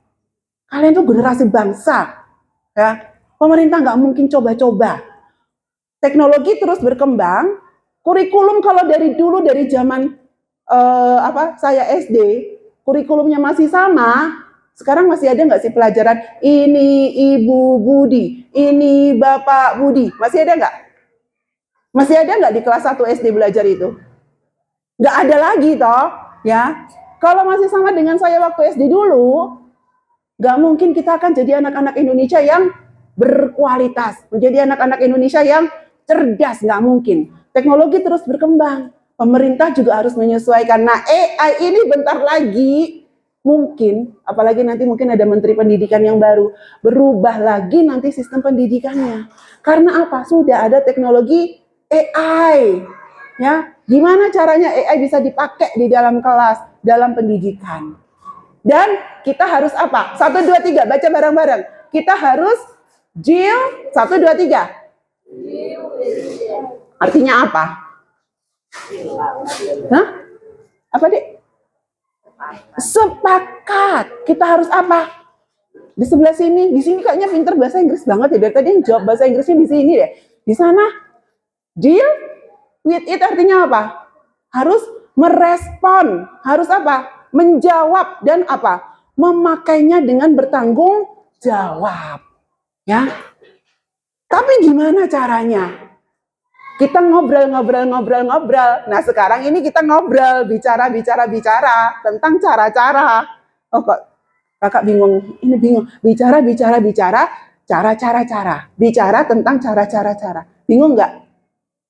Kalian tuh generasi bangsa. Ya. Pemerintah enggak mungkin coba-coba. Teknologi terus berkembang. Kurikulum kalau dari dulu, dari zaman saya SD, kurikulumnya masih sama. Sekarang masih ada nggak sih pelajaran ini Ibu Budi, ini Bapak Budi? Masih ada nggak? Masih ada nggak di kelas 1 SD belajar itu? Nggak ada lagi toh, ya. Kalau masih sama dengan saya waktu SD dulu, nggak mungkin kita akan jadi anak-anak Indonesia yang berkualitas, menjadi anak-anak Indonesia yang cerdas, nggak mungkin. Teknologi terus berkembang. Pemerintah juga harus menyesuaikan. Nah, AI ini bentar lagi mungkin, apalagi nanti mungkin ada menteri pendidikan yang baru, berubah lagi nanti sistem pendidikannya. Karena apa? Sudah ada teknologi AI. Ya, gimana caranya AI bisa dipakai di dalam kelas, dalam pendidikan? Dan kita harus apa? 1, 2, 3, baca bareng-bareng. Kita harus Jill, 1, 2, 3. Artinya apa? Hah? Apa, Dek? Sepakat. Kita harus apa? Di sebelah sini, di sini kayaknya pinter bahasa Inggris banget ya. Dari tadi yang jawab bahasa Inggrisnya di sini deh. Di sana, deal with it artinya apa? Harus merespon. Harus apa? Menjawab dan apa? Memakainya dengan bertanggung jawab. Ya. Tapi gimana caranya? Kita ngobrol. Nah, sekarang ini kita ngobrol, bicara tentang cara-cara. Oh, kok kakak bingung? Ini bingung. Bicara, cara. Bicara tentang cara. Bingung nggak?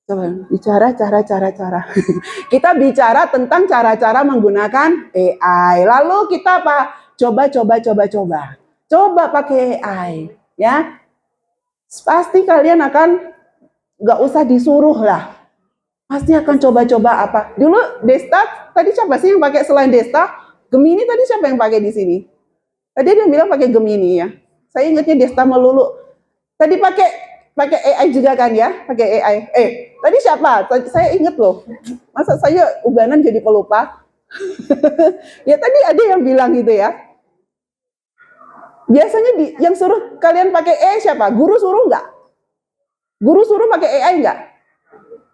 Coba, bicara, cara. Kita bicara tentang cara-cara menggunakan AI. Lalu kita apa? Coba. Coba pakai AI. Ya. Pasti kalian akan nggak usah disuruh lah. Pasti akan coba-coba apa. Dulu Desta, tadi siapa sih yang pakai selain Desta? Gemini tadi siapa yang pakai di sini? Tadi dia bilang pakai Gemini ya. Saya ingatnya Desta melulu. Tadi pakai AI juga kan ya? Pakai AI. Tadi siapa? Saya ingat loh. Masa saya ubanan jadi pelupa? Ya tadi ada yang bilang gitu ya. Biasanya yang suruh kalian pakai siapa? Guru suruh nggak? Guru suruh pakai AI enggak?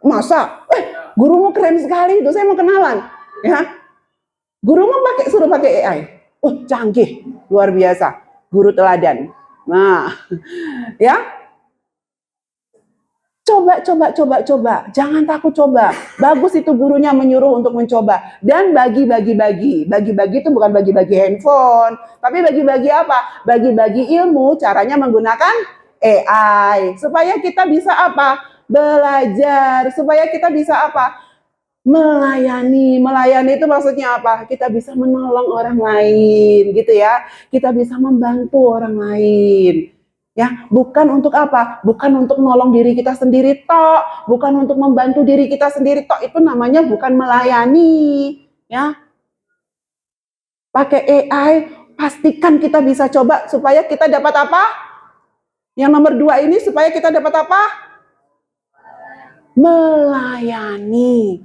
Masa? Gurumu keren sekali itu, saya mau kenalan. Ya. Gurumu suruh pakai AI. Canggih, luar biasa. Guru teladan. Nah, ya. Coba. Jangan takut coba. Bagus itu gurunya menyuruh untuk mencoba. Dan bagi. Bagi-bagi itu bukan bagi-bagi handphone. Tapi bagi-bagi apa? Bagi-bagi ilmu, caranya menggunakan AI, supaya kita bisa apa? Belajar, supaya kita bisa apa? Melayani itu maksudnya apa? Kita bisa menolong orang lain, gitu ya. Kita bisa membantu orang lain. Ya, bukan untuk apa? Bukan untuk menolong diri kita sendiri tok, bukan untuk membantu diri kita sendiri tok. Itu namanya bukan melayani, ya. Pakai AI, pastikan kita bisa coba supaya kita dapat apa? Yang nomor 2 ini supaya kita dapat apa? Melayani,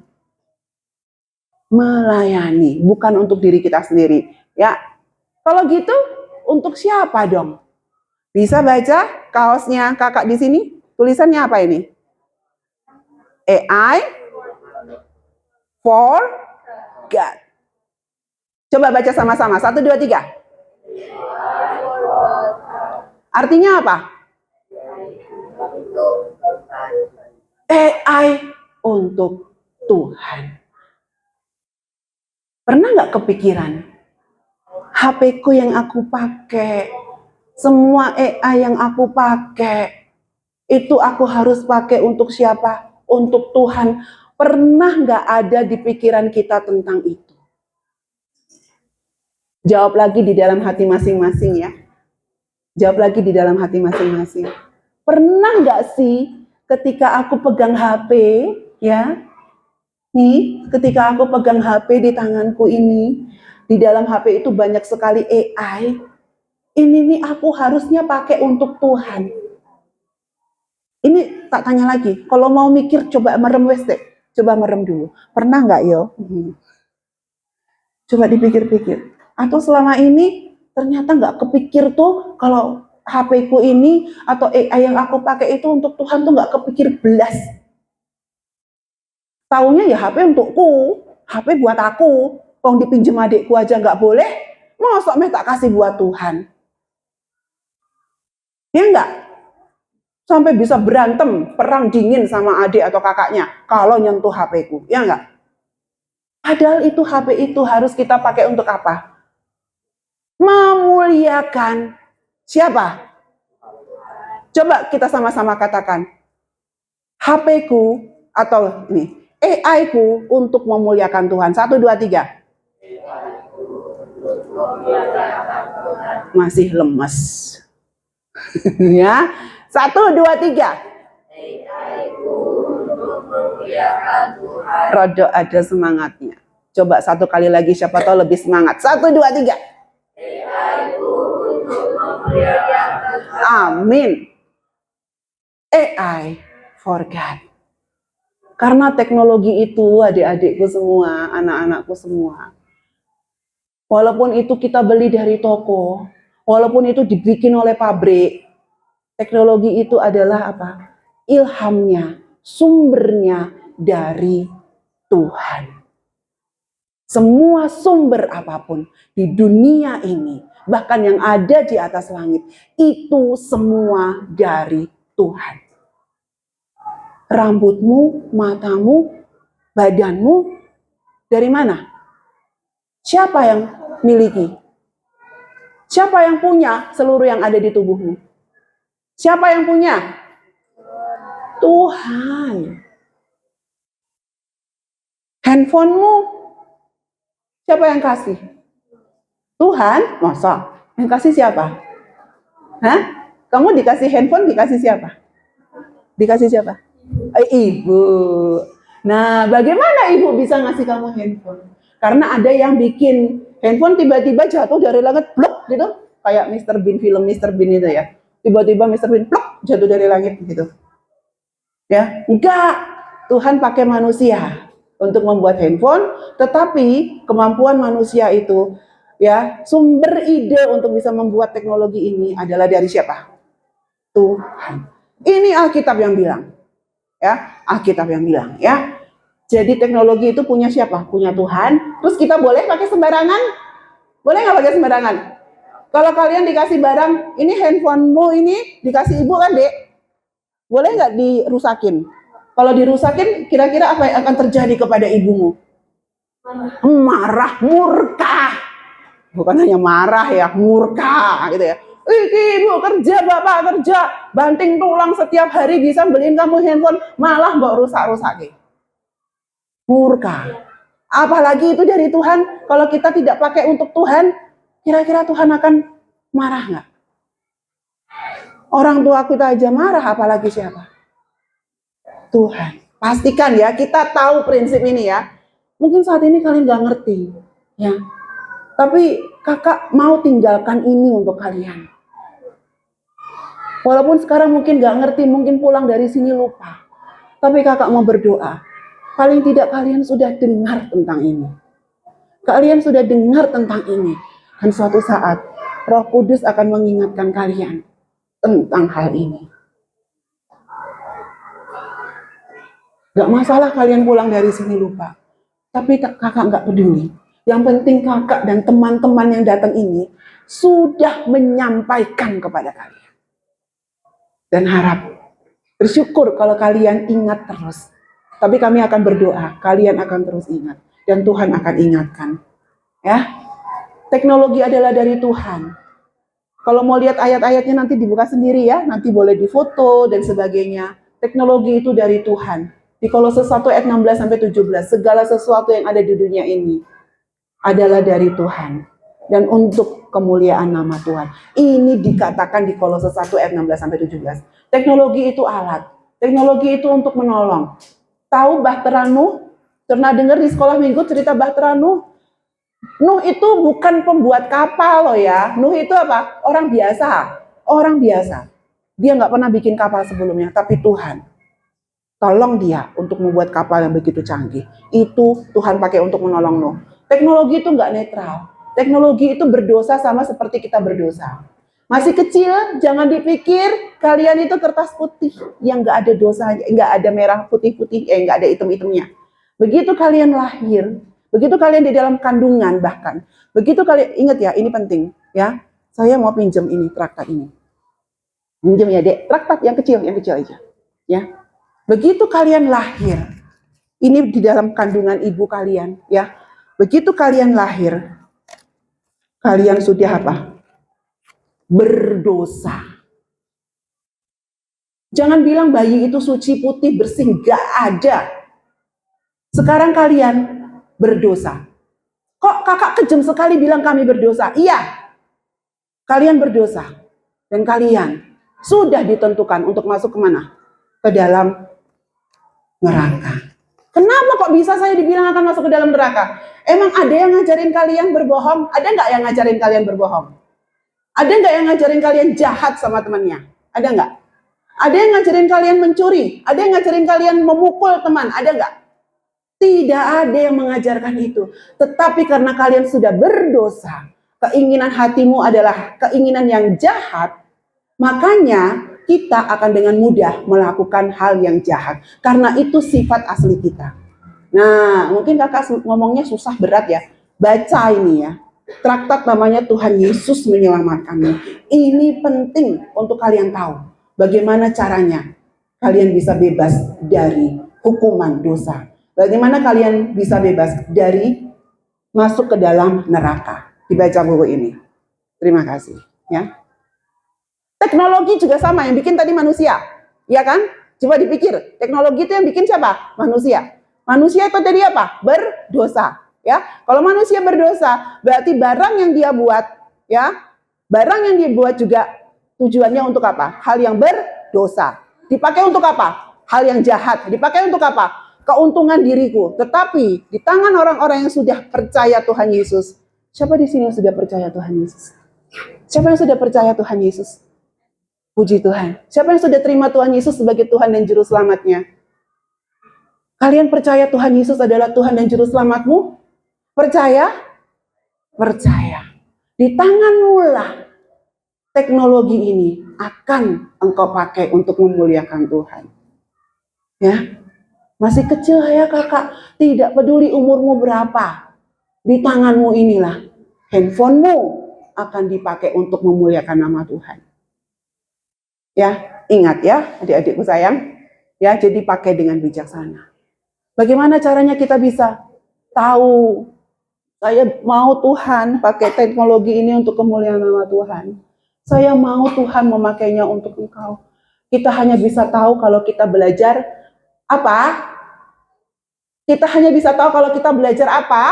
bukan untuk diri kita sendiri. Ya, kalau gitu untuk siapa dong? Bisa baca kaosnya kakak di sini? Tulisannya apa ini? AI for God. Coba baca sama-sama. 1, 2, 3. Artinya apa? AI untuk Tuhan. Pernah nggak kepikiran? HP-ku yang aku pakai, semua AI yang aku pakai, itu aku harus pakai untuk siapa? Untuk Tuhan. Pernah nggak ada di pikiran kita tentang itu? Jawab lagi di dalam hati masing-masing ya. Jawab lagi di dalam hati masing-masing. Pernah nggak sih ketika aku pegang HP, ya, Nih, ketika aku pegang HP di tanganku ini, di dalam HP itu banyak sekali AI. Ini nih aku harusnya pakai untuk Tuhan. Ini tak tanya lagi, kalau mau mikir coba merem wes deh. Coba merem dulu. Pernah nggak yo? Coba dipikir-pikir. Atau selama ini ternyata nggak kepikir tuh kalau HP ku ini atau AI yang aku pakai itu untuk Tuhan tuh nggak kepikir belas. Taunya ya HP untukku, HP buat aku. Wong dipinjem adikku aja nggak boleh, masa tak kasih buat Tuhan? Ya enggak? Sampai bisa berantem, perang dingin sama adik atau kakaknya kalau nyentuh HP ku, ya enggak? Padahal itu HP itu harus kita pakai untuk apa? Memuliakan siapa? Coba kita sama-sama katakan. HP ku atau ini, AI ku untuk memuliakan Tuhan. 1, 2, 3. Masih lemes. Ya. 1, 2, 3. Rodo ada semangatnya. Coba satu kali lagi, siapa tahu lebih semangat. 1, 2, 3. Amin. AI for God. Karena teknologi itu adik-adikku semua, anak-anakku semua. Walaupun itu kita beli dari toko, walaupun itu dibikin oleh pabrik, teknologi itu adalah apa? Ilhamnya, sumbernya dari Tuhan. Semua sumber apapun di dunia ini, bahkan yang ada di atas langit, itu semua dari Tuhan. Rambutmu, matamu, badanmu, dari mana? Siapa yang miliki? Siapa yang punya seluruh yang ada di tubuhmu? Siapa yang punya? Tuhan. Handphonemu, siapa yang kasih? Tuhan? Masa? Yang kasih siapa? Hah? Kamu dikasih handphone, dikasih siapa? Dikasih siapa? Ibu. Nah, bagaimana ibu bisa ngasih kamu handphone? Karena ada yang bikin handphone tiba-tiba jatuh dari langit, blok gitu. Kayak Mr. Bean, film Mr. Bean itu ya. Tiba-tiba Mr. Bean, blok, jatuh dari langit gitu. Ya, enggak. Tuhan pakai manusia untuk membuat handphone, tetapi kemampuan manusia itu, ya, sumber ide untuk bisa membuat teknologi ini adalah dari siapa? Tuhan. Ini Alkitab yang bilang. Ya, Alkitab yang bilang, ya. Jadi teknologi itu punya siapa? Punya Tuhan. Terus kita boleh pakai sembarangan? Boleh nggak pakai sembarangan? Kalau kalian dikasih barang, ini handphonemu ini dikasih ibu kan, Dek? Boleh nggak dirusakin? Kalau dirusakin, kira-kira apa yang akan terjadi kepada ibumu? Marah, murka. Bukan hanya marah ya, murka gitu ya. Ibu kerja, bapak kerja, banting tulang setiap hari bisa beliin kamu handphone, malah mbak rusak-rusakin. Murka. Apalagi itu dari Tuhan. Kalau kita tidak pakai untuk Tuhan, kira-kira Tuhan akan marah nggak? Orang tua kita aja marah, apalagi siapa? Tuhan. Pastikan ya, kita tahu prinsip ini ya. Mungkin saat ini kalian nggak ngerti, ya. Tapi kakak mau tinggalkan ini untuk kalian. Walaupun sekarang mungkin nggak ngerti, mungkin pulang dari sini lupa. Tapi kakak mau berdoa. Paling tidak kalian sudah dengar tentang ini. Kalian sudah dengar tentang ini. Dan suatu saat Roh Kudus akan mengingatkan kalian tentang hal ini. Gak masalah kalian pulang dari sini lupa. Tapi kakak gak peduli. Yang penting kakak dan teman-teman yang datang ini sudah menyampaikan kepada kalian. Dan harap, bersyukur kalau kalian ingat terus. Tapi kami akan berdoa, kalian akan terus ingat. Dan Tuhan akan ingatkan. Ya, teknologi adalah dari Tuhan. Kalau mau lihat ayat-ayatnya nanti dibuka sendiri ya. Nanti boleh difoto dan sebagainya. Teknologi itu dari Tuhan. Di Kolose 1 ayat 16-17. Segala sesuatu yang ada di dunia ini adalah dari Tuhan. Dan untuk kemuliaan nama Tuhan. Ini dikatakan di Kolose 1 ayat 16-17. Teknologi itu alat. Teknologi itu untuk menolong. Tahu bahteranmu? Pernah dengar di sekolah minggu cerita Bahtera Nuh? Nuh itu bukan pembuat kapal loh ya. Nuh itu apa? Orang biasa. Orang biasa. Dia nggak pernah bikin kapal sebelumnya, tapi Tuhan tolong dia untuk membuat kapal yang begitu canggih. Itu Tuhan pakai untuk menolong Nuh. Teknologi itu nggak netral. Teknologi itu berdosa sama seperti kita berdosa. Masih kecil, jangan dipikir kalian itu kertas putih yang nggak ada dosanya, nggak ada merah putih-putih, nggak ada hitam-hitamnya. Begitu kalian lahir, begitu kalian di dalam kandungan bahkan, begitu kalian ingat ya, ini penting ya. Saya mau pinjam ini traktat ini, pinjam ya dek, traktat yang kecil aja, ya. Begitu kalian lahir, ini di dalam kandungan ibu kalian, ya. Begitu kalian lahir, kalian sudah apa? Berdosa. Jangan bilang bayi itu suci, putih, bersih, gak ada. Sekarang kalian berdosa. Kok kakak kejam sekali bilang kami berdosa? Iya, kalian berdosa. Dan kalian sudah ditentukan untuk masuk kemana? Ke dalam neraka. Kenapa kok bisa saya dibilang akan masuk ke dalam neraka? Emang ada yang ngajarin kalian berbohong? Ada nggak yang ngajarin kalian berbohong? Ada nggak yang ngajarin kalian jahat sama temannya? Ada nggak? Ada yang ngajarin kalian mencuri? Ada yang ngajarin kalian memukul teman? Ada nggak? Tidak ada yang mengajarkan itu. Tetapi karena kalian sudah berdosa, keinginan hatimu adalah keinginan yang jahat, makanya kita akan dengan mudah melakukan hal yang jahat. Karena itu sifat asli kita. Nah, mungkin kakak ngomongnya susah berat ya. Baca ini ya. Traktat namanya Tuhan Yesus Menyelamatkanmu. Ini penting untuk kalian tahu. Bagaimana caranya kalian bisa bebas dari hukuman dosa. Bagaimana kalian bisa bebas dari masuk ke dalam neraka. Dibaca buku ini. Terima kasih. Ya. Teknologi juga sama, yang bikin tadi manusia. Ya kan? Coba dipikir, teknologi itu yang bikin siapa? Manusia. Manusia itu tadi apa? Berdosa. Ya, kalau manusia berdosa, berarti barang yang dia buat, ya, barang yang dia buat juga tujuannya untuk apa? Hal yang berdosa. Dipakai untuk apa? Hal yang jahat. Dipakai untuk apa? Keuntungan diriku. Tetapi di tangan orang-orang yang sudah percaya Tuhan Yesus. Siapa di sini yang sudah percaya Tuhan Yesus? Siapa yang sudah percaya Tuhan Yesus? Puji Tuhan. Siapa yang sudah terima Tuhan Yesus sebagai Tuhan dan Juru Selamatnya? Kalian percaya Tuhan Yesus adalah Tuhan dan Juru Selamatmu? Percaya? Percaya. Di tanganmu lah teknologi ini akan engkau pakai untuk memuliakan Tuhan. Ya, masih kecil ya kakak, tidak peduli umurmu berapa, di tanganmu inilah handphonemu akan dipakai untuk memuliakan nama Tuhan. Ya, ingat ya adik-adikku sayang, ya jadi pakai dengan bijaksana. Bagaimana caranya kita bisa tahu saya mau Tuhan pakai teknologi ini untuk kemuliaan nama Tuhan. Saya mau Tuhan memakainya untuk engkau. Kita hanya bisa tahu kalau kita belajar apa? Kita hanya bisa tahu kalau kita belajar apa?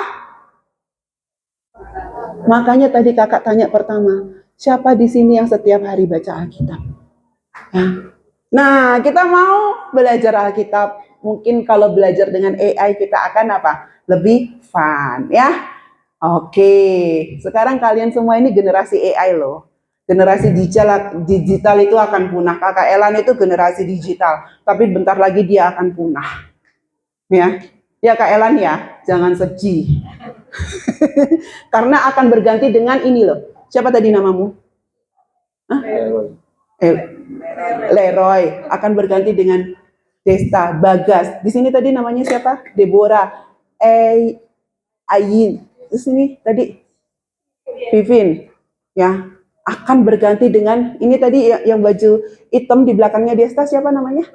Makanya tadi kakak tanya pertama, siapa di sini yang setiap hari baca Alkitab? Ya. Nah, kita mau belajar Alkitab. Mungkin kalau belajar dengan AI kita akan apa? Lebih fun, ya. Oke, sekarang kalian semua ini generasi AI loh. Generasi digital itu akan punah. Kakak Elan itu generasi digital, tapi bentar lagi dia akan punah. Ya Kak Elan ya, jangan sedih. Karena akan berganti dengan ini loh. Siapa tadi namamu? Hah? Leroy. Akan berganti dengan Desta, Bagas. Di sini tadi namanya siapa? Deborah, Ayin. Di sini tadi Vivin, ya akan berganti dengan ini tadi yang baju hitam di belakangnya Desta siapa namanya?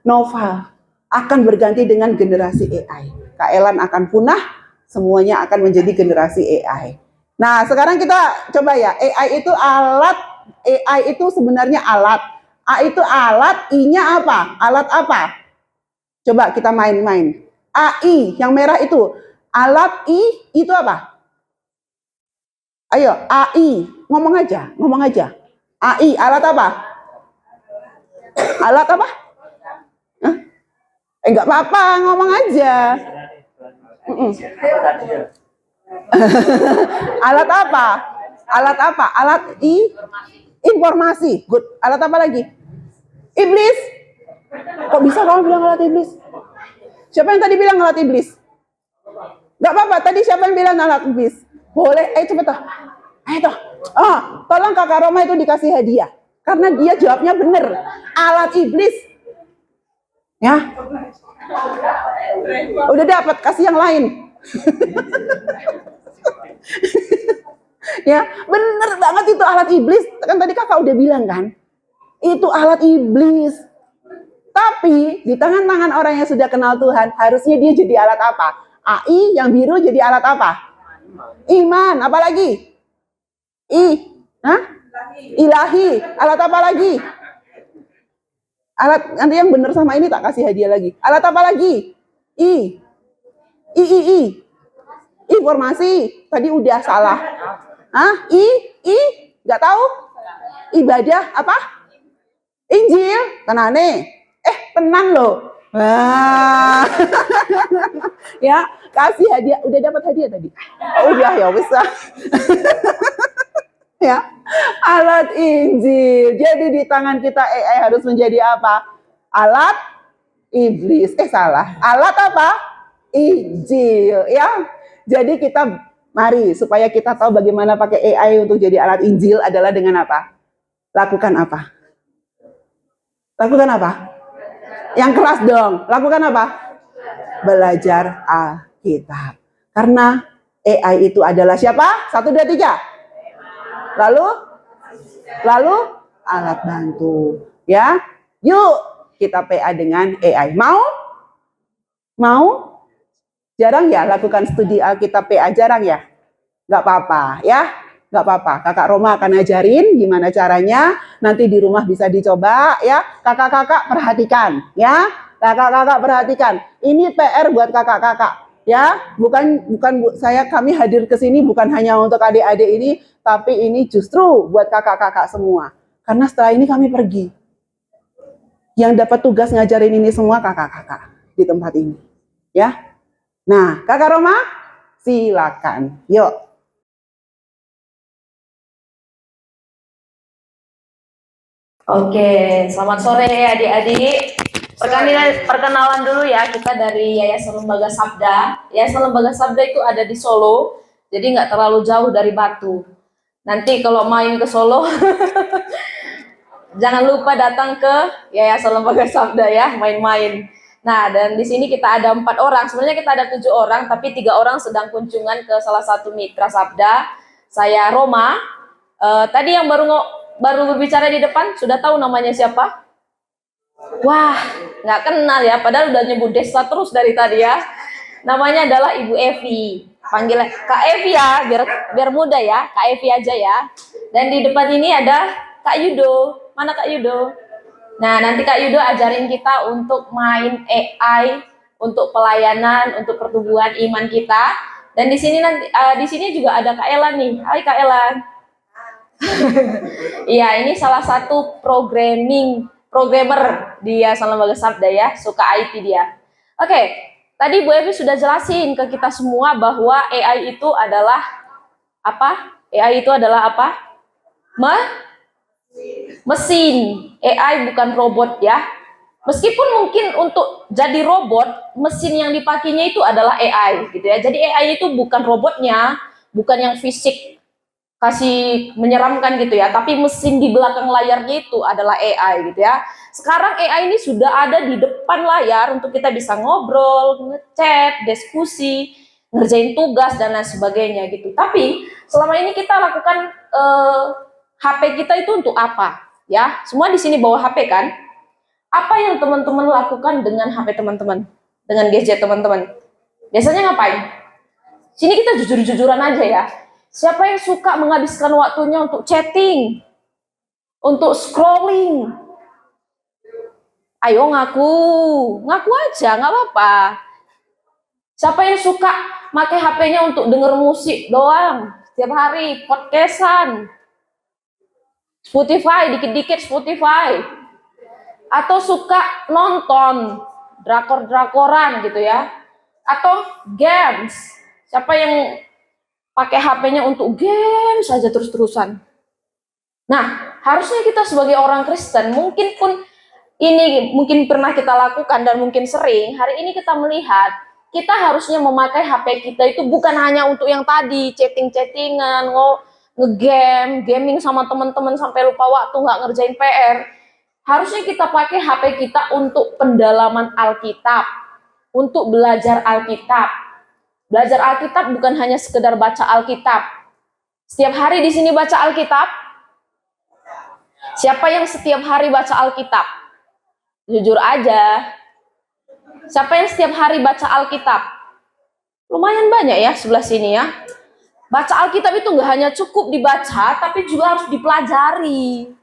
Nova. Akan berganti dengan generasi AI. Kak Elan akan punah, semuanya akan menjadi generasi AI. Nah sekarang kita coba ya, AI itu alat, AI itu sebenarnya alat. A itu alat, I-nya apa? Alat apa? Coba kita main-main. AI yang merah itu. Alat I itu apa? Ayo, AI. Ngomong aja. AI, alat apa? Alat apa? Hah? Enggak apa-apa, ngomong aja. Mm-mm. Apa tadi ya? Alat apa? Alat apa? Alat informasi. Good. Alat apa lagi? Iblis. Kok bisa kamu bilang alat iblis? Siapa yang tadi bilang alat iblis? Gak apa-apa. Tadi siapa yang bilang alat iblis? Boleh. Cepet toh. Ayo toh. Tolong kakak Roma itu dikasih hadiah. Karena dia jawabnya bener. Alat iblis. Ya. Udah dapat. Kasih yang lain. Ya, bener banget itu alat iblis. Kan tadi kakak udah bilang kan, itu alat iblis. Tapi di tangan-tangan orang yang sudah kenal Tuhan, harusnya dia jadi alat apa? AI yang biru jadi alat apa? Iman. Apalagi? Ilahi. Alat apa lagi? Alat nanti yang bener sama ini tak kasih hadiah lagi. Alat apa lagi? I. Informasi. Tadi udah salah. Nggak tahu? Ibadah apa? Injil. Tenane. Tenang loh. Ya, kasih hadiah. Udah dapat hadiah tadi. Udah ya, bisa. Ya, alat Injil. Jadi di tangan kita AI harus menjadi apa? Alat iblis. Salah. Alat apa? Injil. Ya. Jadi kita mari supaya kita tahu bagaimana pakai AI untuk jadi alat Injil adalah dengan apa? Lakukan apa? Lakukan apa? Yang keras dong. Lakukan apa? Belajar Alkitab. Karena AI itu adalah siapa? 1, 2, 3. Lalu alat bantu. Ya. Yuk kita PA dengan AI. Mau? Jarang ya lakukan studi Alkitab PA, jarang ya? Gak apa-apa ya. Gak apa-apa, kakak Roma akan ajarin gimana caranya. Nanti di rumah bisa dicoba ya. Kakak-kakak perhatikan ya. Kakak-kakak perhatikan. Ini PR buat kakak-kakak ya. Bukan kami hadir ke sini bukan hanya untuk adik-adik ini, tapi ini justru buat kakak-kakak semua. Karena setelah ini kami pergi. Yang dapat tugas ngajarin ini semua kakak-kakak di tempat ini. Ya. Nah, kakak Roma, silakan. Yuk. Oke, selamat sore adik-adik. Perkenalan dulu ya, kita dari Yayasan Lembaga Sabda. Yayasan Lembaga Sabda itu ada di Solo, jadi nggak terlalu jauh dari Batu. Nanti kalau main ke Solo, jangan lupa datang ke Yayasan Lembaga Sabda ya, main-main. Nah, dan di sini kita ada 4 orang. Sebenarnya kita ada 7 orang, tapi 3 orang sedang kunjungan ke salah satu mitra Sabda. Saya Roma. Tadi yang baru berbicara di depan, sudah tahu namanya siapa? Wah, nggak kenal ya, padahal udah nyebut Desa terus dari tadi ya. Namanya adalah Ibu Evi. Panggil Kak Evi ya, biar mudah ya, Kak Evi aja ya. Dan di depan ini ada Kak Yudo. Mana Kak Yudo? Nah, nanti Kak Yudo ajarin kita untuk main AI, untuk pelayanan, untuk pertumbuhan iman kita. Dan di sini di sini juga ada Kak Elan nih. Hai Kak Elan. Iya, ini salah satu programmer di Yayasan Lembaga Sabda ya, suka IT dia. Oke, tadi Bu Evi sudah jelasin ke kita semua bahwa AI itu adalah apa? AI itu adalah apa? Mesin. AI bukan robot ya. Meskipun mungkin untuk jadi robot, mesin yang dipakainya itu adalah AI gitu ya. Jadi AI itu bukan robotnya, bukan yang fisik kasih menyeramkan gitu ya, tapi mesin di belakang layarnya itu adalah AI gitu ya. Sekarang AI ini sudah ada di depan layar untuk kita bisa ngobrol, ngechat, diskusi, ngerjain tugas dan lain sebagainya gitu. Tapi selama ini kita lakukan HP kita itu untuk apa? Ya, semua di sini bawa HP kan? Apa yang teman-teman lakukan dengan HP teman-teman? Dengan gadget teman-teman? Biasanya ngapain? Sini kita jujur-jujuran aja ya. Siapa yang suka menghabiskan waktunya untuk chatting, untuk scrolling? Ayo ngaku aja, nggak apa-apa. Siapa yang suka pakai HP-nya untuk denger musik doang, setiap hari, podcastan, Spotify, dikit-dikit Spotify, atau suka nonton drakor-drakoran gitu ya, atau games. Siapa yang pakai HP-nya untuk game saja terus-terusan? Nah, harusnya kita sebagai orang Kristen, mungkin pernah kita lakukan dan mungkin sering, hari ini kita melihat, kita harusnya memakai HP kita itu bukan hanya untuk yang tadi, chatting-chattingan, nge-game, gaming sama teman-teman sampai lupa waktu, nggak ngerjain PR. Harusnya kita pakai HP kita untuk pendalaman Alkitab, untuk belajar Alkitab. Belajar Alkitab bukan hanya sekedar baca Alkitab. Setiap hari di sini baca Alkitab. Siapa yang setiap hari baca Alkitab? Jujur aja. Siapa yang setiap hari baca Alkitab? Lumayan banyak ya sebelah sini ya. Baca Alkitab itu nggak hanya cukup dibaca, tapi juga harus dipelajari.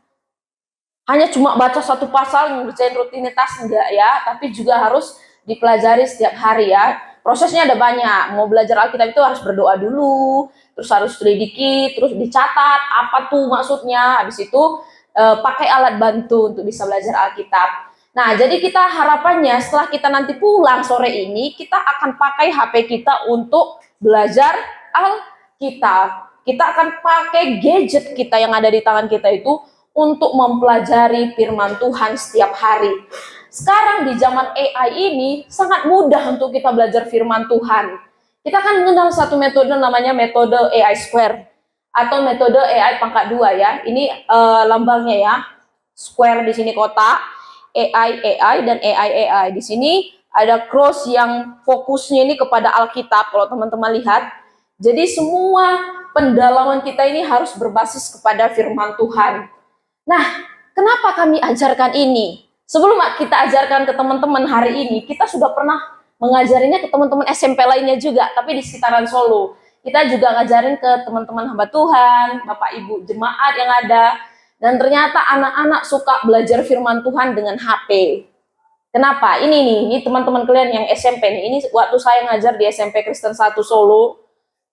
Hanya cuma baca satu pasal, ngerjain rutinitas enggak ya, tapi juga harus dipelajari setiap hari ya. Prosesnya ada banyak. Mau belajar Alkitab itu harus berdoa dulu, terus harus selidiki, terus dicatat apa tuh maksudnya. Habis itu pakai alat bantu untuk bisa belajar Alkitab. Nah, jadi kita harapannya setelah kita nanti pulang sore ini, kita akan pakai HP kita untuk belajar Alkitab. Kita akan pakai gadget kita yang ada di tangan kita itu untuk mempelajari firman Tuhan setiap hari. Sekarang di zaman AI ini sangat mudah untuk kita belajar firman Tuhan. Kita akan mengenal satu metode namanya metode AI Square atau metode AI pangkat 2 ya. Ini lambangnya ya. Square di sini kotak, AI dan AI. Di sini ada cross yang fokusnya ini kepada Alkitab kalau teman-teman lihat. Jadi semua pendalaman kita ini harus berbasis kepada firman Tuhan. Nah, kenapa kami ajarkan ini? Sebelum kita ajarkan ke teman-teman hari ini, kita sudah pernah mengajarinya ke teman-teman SMP lainnya juga, tapi di sekitaran Solo. Kita juga ngajarin ke teman-teman hamba Tuhan, Bapak Ibu jemaat yang ada, dan ternyata anak-anak suka belajar firman Tuhan dengan HP. Kenapa? Ini teman-teman kalian yang SMP nih. Ini waktu saya ngajar di SMP Kristen 1 Solo,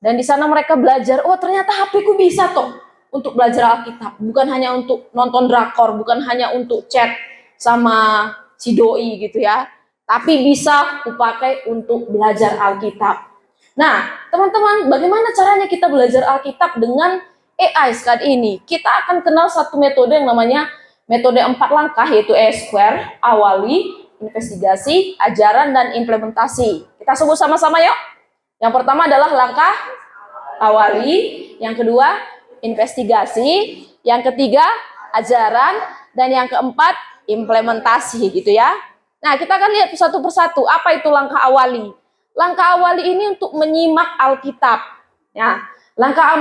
dan di sana mereka belajar, oh ternyata HP ku bisa toh untuk belajar Alkitab, bukan hanya untuk nonton drakor, bukan hanya untuk chat sama si doi gitu ya, tapi bisa kupakai untuk belajar Alkitab. Nah, teman-teman, bagaimana caranya kita belajar Alkitab dengan AI saat ini? Kita akan kenal satu metode yang namanya metode 4 langkah, yaitu AI Square, awali, investigasi, ajaran, dan implementasi. Kita sebut sama-sama yuk. Yang pertama adalah langkah awali, yang kedua investigasi, yang ketiga ajaran, dan yang keempat implementasi gitu ya. Nah, kita akan lihat satu persatu. Apa itu langkah awali? Langkah awali ini untuk menyimak Alkitab. Ya, langkah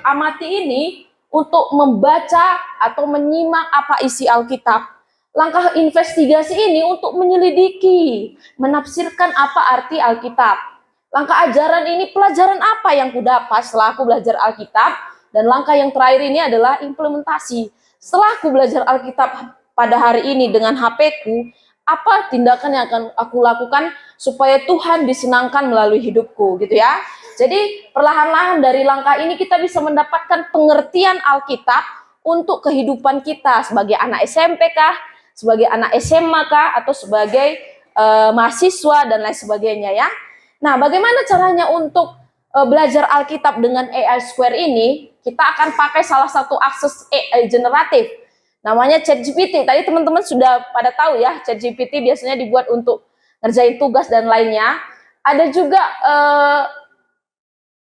amati ini untuk membaca atau menyimak apa isi Alkitab. Langkah investigasi ini untuk menyelidiki, menafsirkan apa arti Alkitab. Langkah ajaran ini pelajaran apa yang kudapat setelah aku belajar Alkitab. Dan langkah yang terakhir ini adalah implementasi. Setelah aku belajar Alkitab pada hari ini dengan HP-ku, apa tindakan yang akan aku lakukan supaya Tuhan disenangkan melalui hidupku gitu ya. Jadi perlahan-lahan dari langkah ini kita bisa mendapatkan pengertian Alkitab untuk kehidupan kita sebagai anak SMP kah, sebagai anak SMA kah, atau sebagai mahasiswa dan lain sebagainya ya. Nah, bagaimana caranya untuk belajar Alkitab dengan AI Square ini? Kita akan pakai salah satu akses AI generatif. Namanya ChatGPT. Tadi teman-teman sudah pada tahu ya, ChatGPT biasanya dibuat untuk ngerjain tugas dan lainnya. Ada juga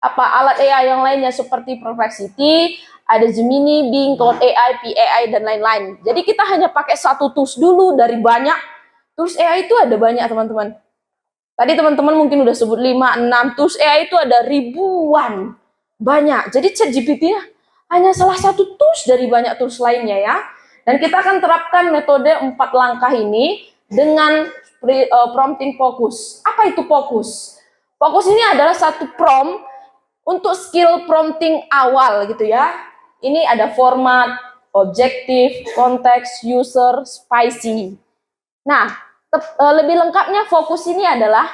alat AI yang lainnya seperti Perplexity, ada Gemini, Bing, Cloud AI, PAI, dan lain-lain. Jadi kita hanya pakai satu tools dulu dari banyak. Tools AI itu ada banyak teman-teman. Tadi teman-teman mungkin udah sebut 5, 6 tools AI itu ada ribuan. Banyak. Jadi ChatGPT hanya salah satu tools dari banyak tools lainnya ya. Dan kita akan terapkan metode 4 langkah ini dengan prompting fokus. Apa itu fokus? Fokus ini adalah satu prompt untuk skill prompting awal gitu ya. Ini ada format, objektif, konteks, user, spicy. Nah, lebih lengkapnya fokus ini adalah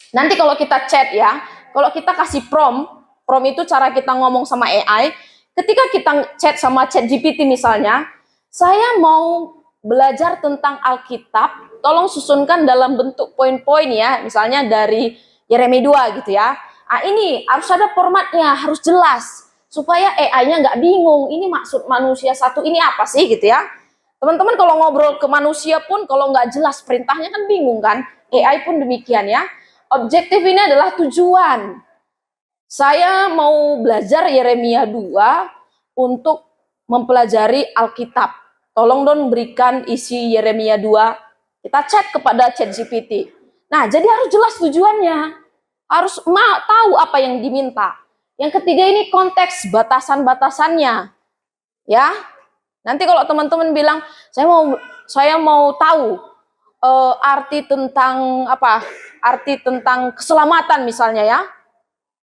nanti kalau kita chat ya, kalau kita kasih prompt itu cara kita ngomong sama AI. Ketika kita chat sama ChatGPT misalnya, saya mau belajar tentang Alkitab, tolong susunkan dalam bentuk poin-poin ya, misalnya dari Yeremia 2 gitu ya. Nah, ini harus ada formatnya, harus jelas supaya AI-nya nggak bingung. Ini maksud manusia satu ini apa sih gitu ya. Teman-teman kalau ngobrol ke manusia pun kalau nggak jelas perintahnya kan bingung kan. AI pun demikian ya. Objektif ini adalah tujuan. Saya mau belajar Yeremia 2 untuk mempelajari Alkitab. Tolong dong berikan isi Yeremia 2. Kita chat kepada ChatGPT. Nah, jadi harus jelas tujuannya. Harus tahu apa yang diminta. Yang ketiga ini konteks batasan-batasannya. Ya. Nanti kalau teman-teman bilang, saya mau tahu arti tentang apa? Arti tentang keselamatan misalnya ya.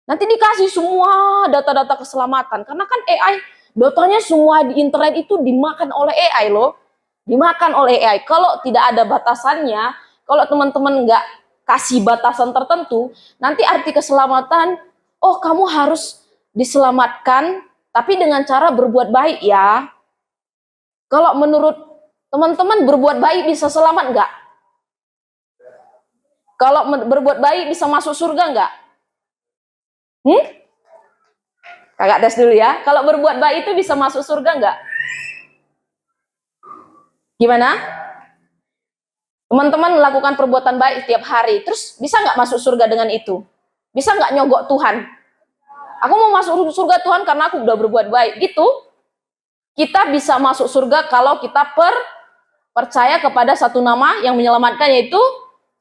Nanti dikasih semua data-data keselamatan. Karena kan AI, datanya semua di internet itu dimakan oleh AI loh. Dimakan oleh AI. Kalau tidak ada batasannya, kalau teman-teman nggak kasih batasan tertentu, nanti arti keselamatan, oh kamu harus diselamatkan, tapi dengan cara berbuat baik ya. Kalau menurut teman-teman berbuat baik bisa selamat nggak? Kalau berbuat baik bisa masuk surga nggak? Kakak tes dulu ya. Kalau berbuat baik itu bisa masuk surga nggak? Gimana? Teman-teman melakukan perbuatan baik setiap hari, terus bisa nggak masuk surga dengan itu? Bisa nggak nyogok Tuhan? Aku mau masuk surga Tuhan karena aku udah berbuat baik. Gitu. Kita bisa masuk surga kalau kita percaya kepada satu nama yang menyelamatkan, yaitu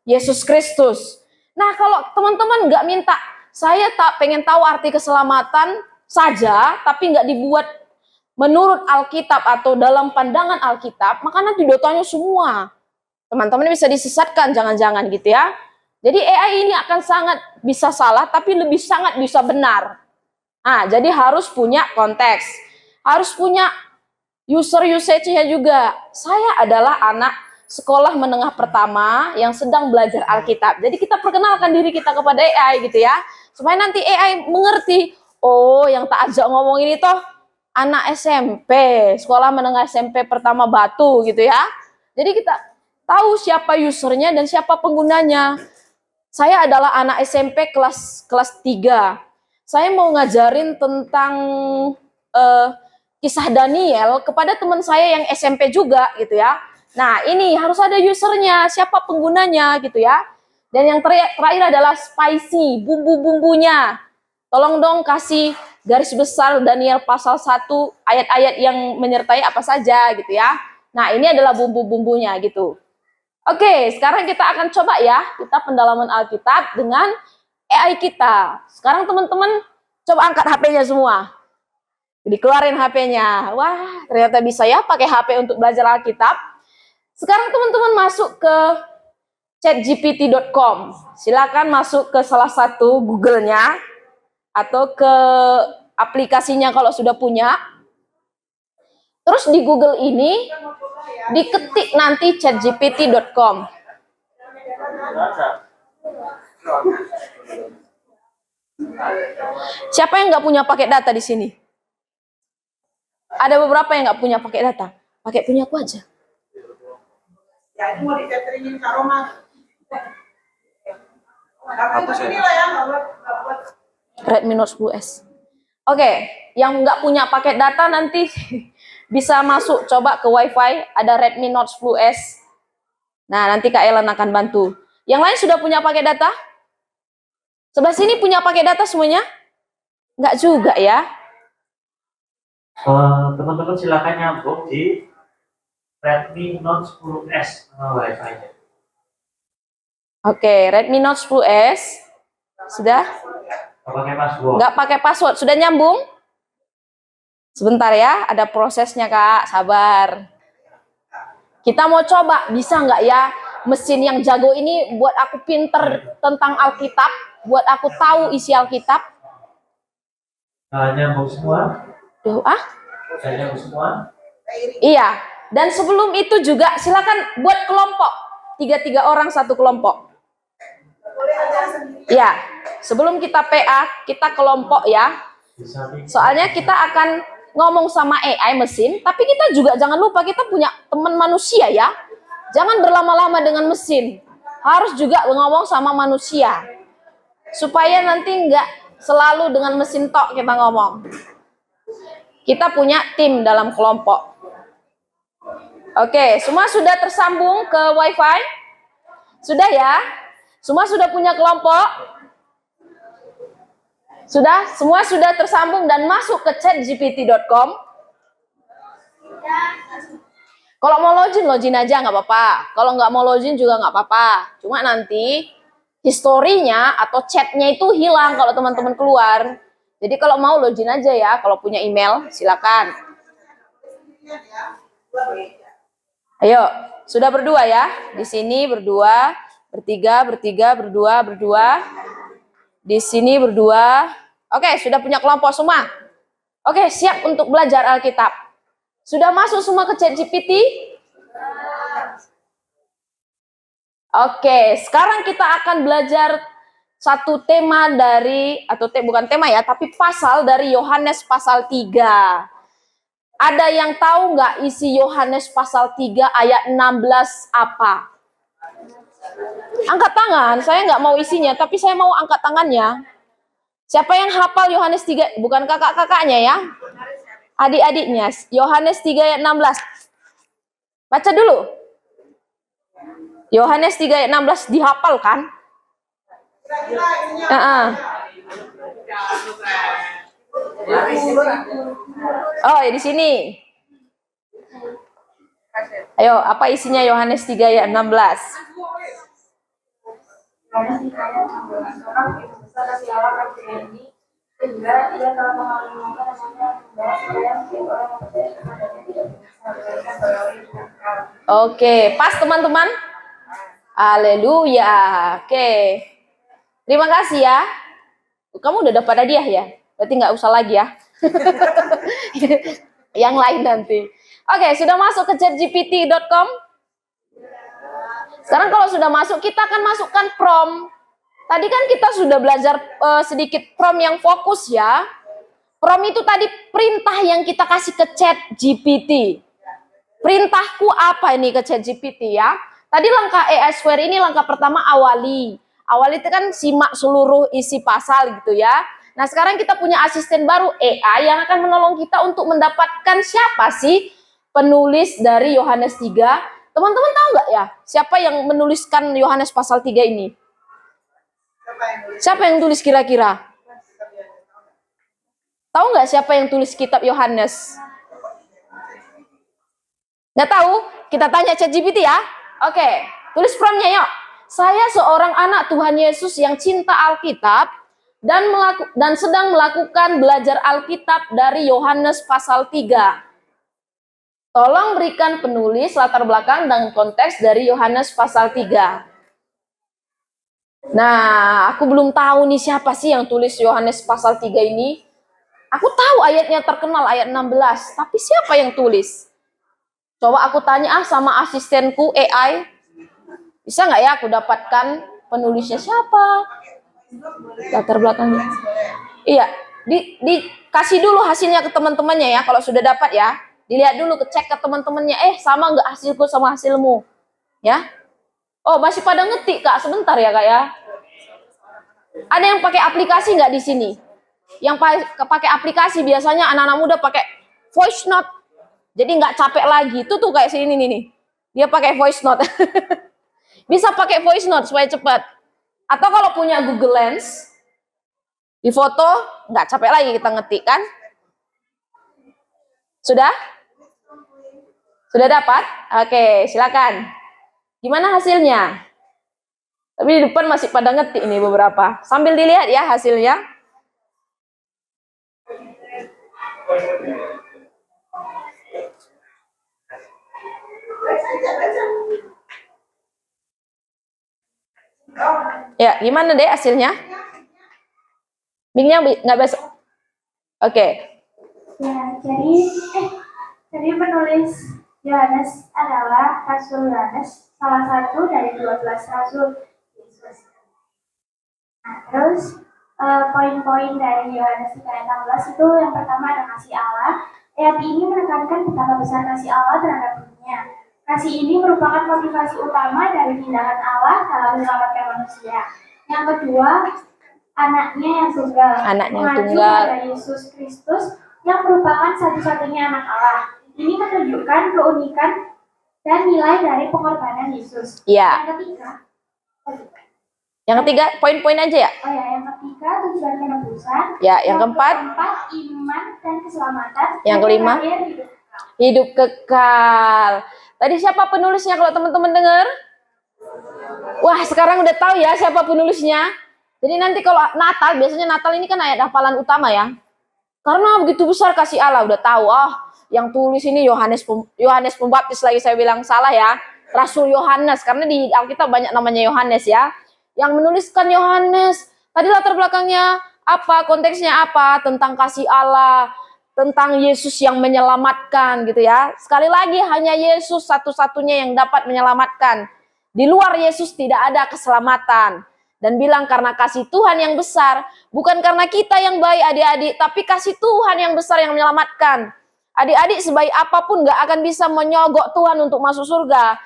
Yesus Kristus. Nah, kalau teman-teman nggak minta, saya tak pengen tahu arti keselamatan saja, tapi nggak dibuat menurut Alkitab atau dalam pandangan Alkitab, maka nanti dotanya semua. Teman-teman bisa disesatkan, jangan-jangan gitu ya. Jadi AI ini akan sangat bisa salah, tapi lebih sangat bisa benar. Nah, jadi harus punya konteks. Harus punya user usage-nya juga. Saya adalah anak sekolah menengah pertama yang sedang belajar Alkitab. Jadi kita perkenalkan diri kita kepada AI gitu ya. Supaya nanti AI mengerti, oh yang tak ajak ngomong ini toh anak SMP, sekolah menengah SMP pertama Batu gitu ya. Jadi kita tahu siapa usernya dan siapa penggunanya. Saya adalah anak SMP kelas 3. Saya mau ngajarin tentang kisah Daniel kepada teman saya yang SMP juga gitu ya. Nah, ini harus ada usernya, siapa penggunanya gitu ya. Dan yang terakhir adalah spicy, bumbu-bumbunya. Tolong dong kasih garis besar Daniel pasal 1, ayat-ayat yang menyertai apa saja gitu ya. Nah, ini adalah bumbu-bumbunya gitu. Oke, sekarang kita akan coba ya, kita pendalaman Alkitab dengan AI kita. Sekarang teman-teman coba angkat HP-nya semua. Dikeluarin HP-nya. Wah, ternyata bisa ya pakai HP untuk belajar Alkitab. Sekarang teman-teman masuk ke chatgpt.com. Silakan masuk ke salah satu Google-nya atau ke aplikasinya kalau sudah punya. Terus di Google ini diketik nanti chatgpt.com. Siapa yang nggak punya paket data di sini? Ada beberapa yang nggak punya paket data. Pakai punya aku aja. Ya, ini mau di-cateringin Kak Roma. Apa sih? Redmi Note 10S. Oke, yang nggak punya paket data nanti bisa masuk coba ke WiFi, ada Redmi Note 10S. Nah, nanti Kak Ellen akan bantu. Yang lain sudah punya paket data? Sebelah sini punya paket data semuanya? Nggak juga ya. Teman-teman silakan nyambung di Redmi Note 10S Wi-Fi-nya. Oke, Redmi Note 10S sudah? Nggak pakai password, sudah nyambung? Sebentar ya, ada prosesnya Kak, sabar. Kita mau coba, bisa nggak ya mesin yang jago ini buat aku pinter tentang Alkitab, buat aku tahu isi Alkitab. Nyambung semua? Nyambung semua? Iya, dan sebelum itu juga silakan buat kelompok. 3 orang satu kelompok. Ya, sebelum kita PA, kita kelompok ya. Soalnya kita akan ngomong sama AI mesin, tapi kita juga jangan lupa kita punya teman manusia ya. Jangan berlama-lama dengan mesin. Harus juga ngomong sama manusia. Supaya nanti nggak selalu dengan mesin tok kita ngomong. Kita punya tim dalam kelompok. Oke, semua sudah tersambung ke WiFi? Sudah ya? Semua sudah punya kelompok? Sudah? Semua sudah tersambung dan masuk ke chatgpt.com? Kalau mau login aja nggak apa-apa. Kalau nggak mau login juga nggak apa-apa. Cuma nanti historinya atau chatnya itu hilang kalau teman-teman keluar. Jadi kalau mau login aja ya. Kalau punya email silakan. Ayo, sudah berdua ya. Di sini berdua, bertiga, berdua. Di sini berdua. Oke, sudah punya kelompok semua. Oke, siap untuk belajar Alkitab. Sudah masuk semua ke ChatGPT? Oke, sekarang kita akan belajar satu tema dari, bukan tema ya, tapi pasal dari Yohanes pasal 3. Ada yang tahu nggak isi Yohanes pasal 3 ayat 16 apa? Angkat tangan, saya nggak mau isinya, tapi saya mau angkat tangannya. Siapa yang hafal Yohanes 3? Bukan kakak-kakaknya ya. Adik-adiknya. Yohanes 3 ayat 16. Baca dulu. Yohanes 3 ayat 16 dihafal kan? Oh, ya di sini. Ayo, apa isinya Yohanes 3 ayat 16? Oke, pas teman-teman? Haleluya. Oke. Terima kasih ya. Kamu udah dapat hadiah ya? Berarti nggak usah lagi ya. Yang lain nanti. Oke, sudah masuk ke chatgpt.com? Sekarang kalau sudah masuk, kita akan masukkan prompt. Tadi kan kita sudah belajar sedikit prompt yang fokus ya. Prompt itu tadi perintah yang kita kasih ke ChatGPT. Perintahku apa ini ke ChatGPT ya? Tadi langkah AI Square ini langkah pertama awali. Awali itu kan simak seluruh isi pasal gitu ya. Nah sekarang kita punya asisten baru AI yang akan menolong kita untuk mendapatkan siapa sih penulis dari Yohanes 3. Teman-teman tahu nggak ya siapa yang menuliskan Yohanes pasal 3 ini? Siapa yang tulis kira-kira? Tahu nggak siapa yang tulis kitab Yohanes? Nggak tahu? Kita tanya ChatGPT ya. Oke, tulis promptnya yuk. Saya seorang anak Tuhan Yesus yang cinta Alkitab dan sedang melakukan belajar Alkitab dari Yohanes pasal 3. Tolong berikan penulis latar belakang dan konteks dari Yohanes pasal 3. Nah, aku belum tahu nih siapa sih yang tulis Yohanes pasal 3 ini. Aku tahu ayatnya terkenal ayat 16, tapi siapa yang tulis? Coba aku tanya sama asistenku AI. Bisa nggak ya aku dapatkan penulisnya siapa? Latar belakangnya. Iya, dikasih dulu hasilnya ke teman-temannya ya. Kalau sudah dapat ya, dilihat dulu, cek ke teman-temannya. Sama nggak hasilku sama hasilmu? Ya. Oh, masih pada ngetik Kak, sebentar ya Kak ya. Ada yang pakai aplikasi nggak di sini? Yang pakai aplikasi biasanya anak-anak muda pakai voice note. Jadi nggak capek lagi. Itu tuh kayak sini nih. Dia pakai voice note. Bisa pakai voice note supaya cepat. Atau kalau punya Google Lens, di foto nggak capek lagi kita ngetik kan? Sudah? Sudah dapat? Oke, silakan. Gimana hasilnya? Tapi di depan masih pada ngetik nih beberapa. Sambil dilihat ya hasilnya. Ya, gimana deh hasilnya? Mic-nya nggak bisa. Oke. Ya, jadi penulis Yohanes adalah Rasul Yohanes, salah satu dari 12 Rasul Yesus. Nah, terus poin-poin dari Yohanes 3:16 itu yang pertama ada kasih Allah, Ayat ini menekankan betapa besar kasih Allah terhadap dunia. Kasih ini merupakan motivasi utama dari tindakan Allah dalam menyelamatkan manusia. Yang kedua, anaknya yang tunggal. Anaknya yang Mengacu tunggal. pada Yesus Kristus yang merupakan satu-satunya anak Allah. Ini menunjukkan keunikan dan nilai dari pengorbanan Yesus. Iya. Yang ketiga, poin-poin aja ya. Yang ketiga tujuan penebusan. Ya, yang keempat, iman dan keselamatan. Yang kelima, hidup kekal. Tadi siapa penulisnya kalau teman-teman dengar? Wah, sekarang udah tahu ya siapa penulisnya. Jadi nanti kalau Natal, biasanya Natal ini kan ayat hafalan utama ya. Karena begitu besar kasih Allah, udah tahu. Yang tulis ini Yohanes Pembaptis, lagi saya bilang salah ya. Rasul Yohanes, karena di Alkitab banyak namanya Yohanes ya. Yang menuliskan Yohanes. Tadi latar belakangnya apa? Konteksnya apa? Tentang kasih Allah, tentang Yesus yang menyelamatkan gitu ya. Sekali lagi hanya Yesus satu-satunya yang dapat menyelamatkan. Di luar Yesus tidak ada keselamatan. Dan bilang karena kasih Tuhan yang besar, bukan karena kita yang baik adik-adik, tapi kasih Tuhan yang besar yang menyelamatkan. Adik-adik sebaik apapun gak akan bisa menyogok Tuhan untuk masuk surga.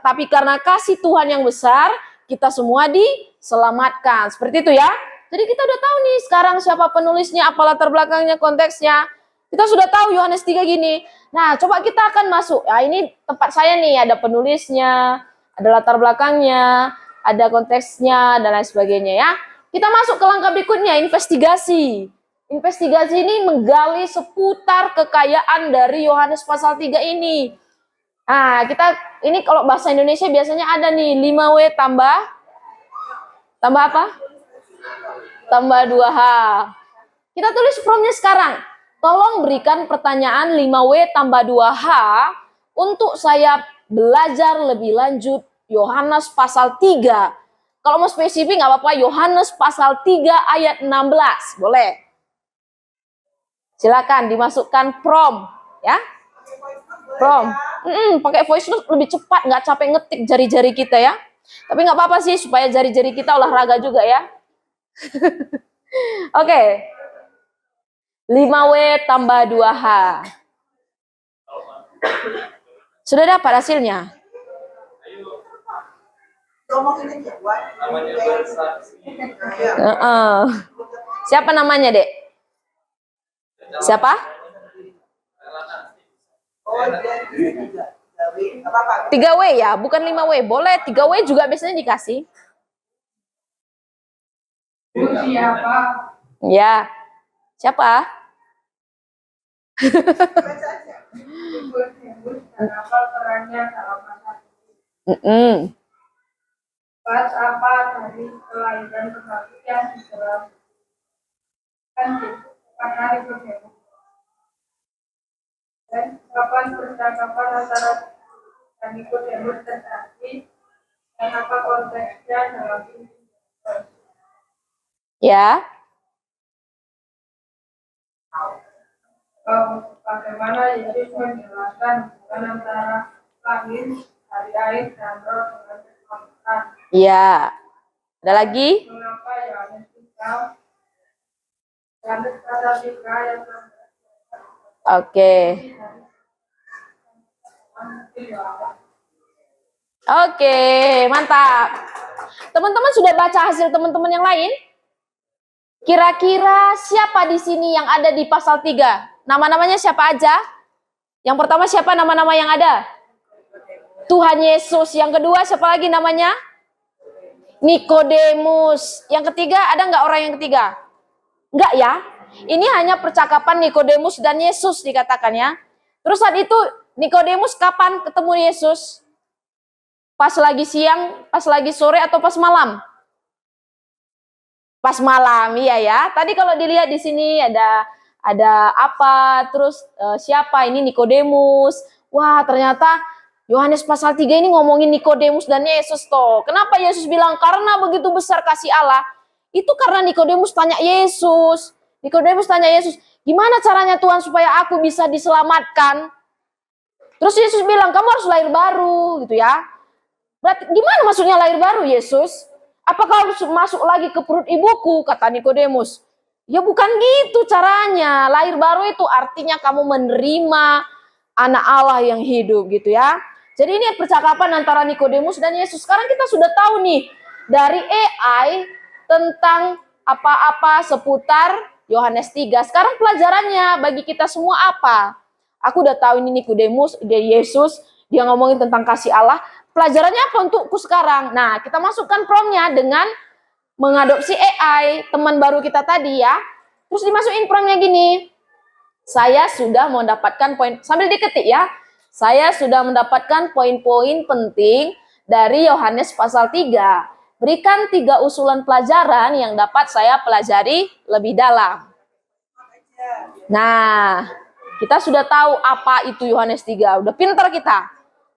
Tapi karena kasih Tuhan yang besar, kita semua diselamatkan. Seperti itu ya. Jadi kita udah tahu nih sekarang siapa penulisnya, apa latar belakangnya, konteksnya. Kita sudah tahu Yohanes 3 gini. Nah, coba kita akan masuk. Ya, ini tempat saya nih, ada penulisnya, ada latar belakangnya, ada konteksnya, dan lain sebagainya ya. Kita masuk ke langkah berikutnya, investigasi. Investigasi ini menggali seputar kekayaan dari Yohanes pasal 3 ini. Nah, ini kalau bahasa Indonesia biasanya ada nih 5W tambah apa? Tambah 2H. Kita tulis promnya sekarang. Tolong berikan pertanyaan 5W tambah 2H untuk saya belajar lebih lanjut Yohanes pasal 3. Kalau mau spesifik nggak apa-apa, Yohanes pasal 3 ayat 16. Boleh. Silakan dimasukkan prom ya. Prom. Pakai voice note lebih cepat, nggak capek ngetik jari-jari kita ya. Tapi nggak apa-apa sih, supaya jari-jari kita olahraga juga ya. Oke. 5W tambah 2H. Sudah dapat hasilnya? Siapa namanya, Dek? Siapa? 3W ya, bukan 5W. Boleh 3W juga biasanya dikasih. Siapa? Ya. Siapa? Apa perannya dalam masyarakat? Pas apa dari kelahiran kebangkitan di dalam hari berdebat? Dan kapan percakapan antara Nikodemus terjadi dan apa konteksnya dalam ini? Ya. Bagaimana Yesus menjelaskan hubungan antara langit, dari air, dan roh dengan keselamatan? Ya. Ada lagi? Mengapa Yohanes pasal 3 yang Oke. Oke, mantap. Teman-teman sudah baca hasil teman-teman yang lain? Kira-kira siapa di sini yang ada di pasal 3? Nama-namanya siapa aja? Yang pertama siapa nama-nama yang ada? Tuhan Yesus. Yang kedua siapa lagi namanya? Nikodemus. Yang ketiga ada nggak orang yang ketiga? Enggak ya. Ini hanya percakapan Nikodemus dan Yesus dikatakan ya. Terus saat itu Nikodemus kapan ketemu Yesus? Pas lagi siang, pas lagi sore, atau pas malam? Pas malam, iya ya. Tadi kalau dilihat di sini ada apa, terus siapa ini Nikodemus. Wah, ternyata Yohanes pasal 3 ini ngomongin Nikodemus dan Yesus toh. Kenapa Yesus bilang karena begitu besar kasih Allah? Itu karena Nikodemus tanya Yesus. Nikodemus tanya Yesus, gimana caranya Tuhan supaya aku bisa diselamatkan? Terus Yesus bilang, kamu harus lahir baru gitu ya. Berarti gimana maksudnya lahir baru Yesus? Apakah harus masuk lagi ke perut ibuku? Kata Nikodemus. Ya bukan gitu caranya. Lahir baru itu artinya kamu menerima anak Allah yang hidup gitu ya. Jadi ini percakapan antara Nikodemus dan Yesus. Sekarang kita sudah tahu nih dari AI tentang apa-apa seputar Yohanes 3. Sekarang pelajarannya bagi kita semua apa? Aku udah tahu ini Nikodemus, dia Yesus, dia ngomongin tentang kasih Allah. Pelajarannya apa untukku sekarang? Nah, kita masukkan promnya dengan mengadopsi AI, teman baru kita tadi ya. Terus dimasukin promnya gini. Saya sudah mendapatkan poin, sambil diketik ya. Saya sudah mendapatkan poin-poin penting dari Yohanes pasal 3. Berikan 3 usulan pelajaran yang dapat saya pelajari lebih dalam. Nah, kita sudah tahu apa itu Yohanes 3. Udah pintar kita.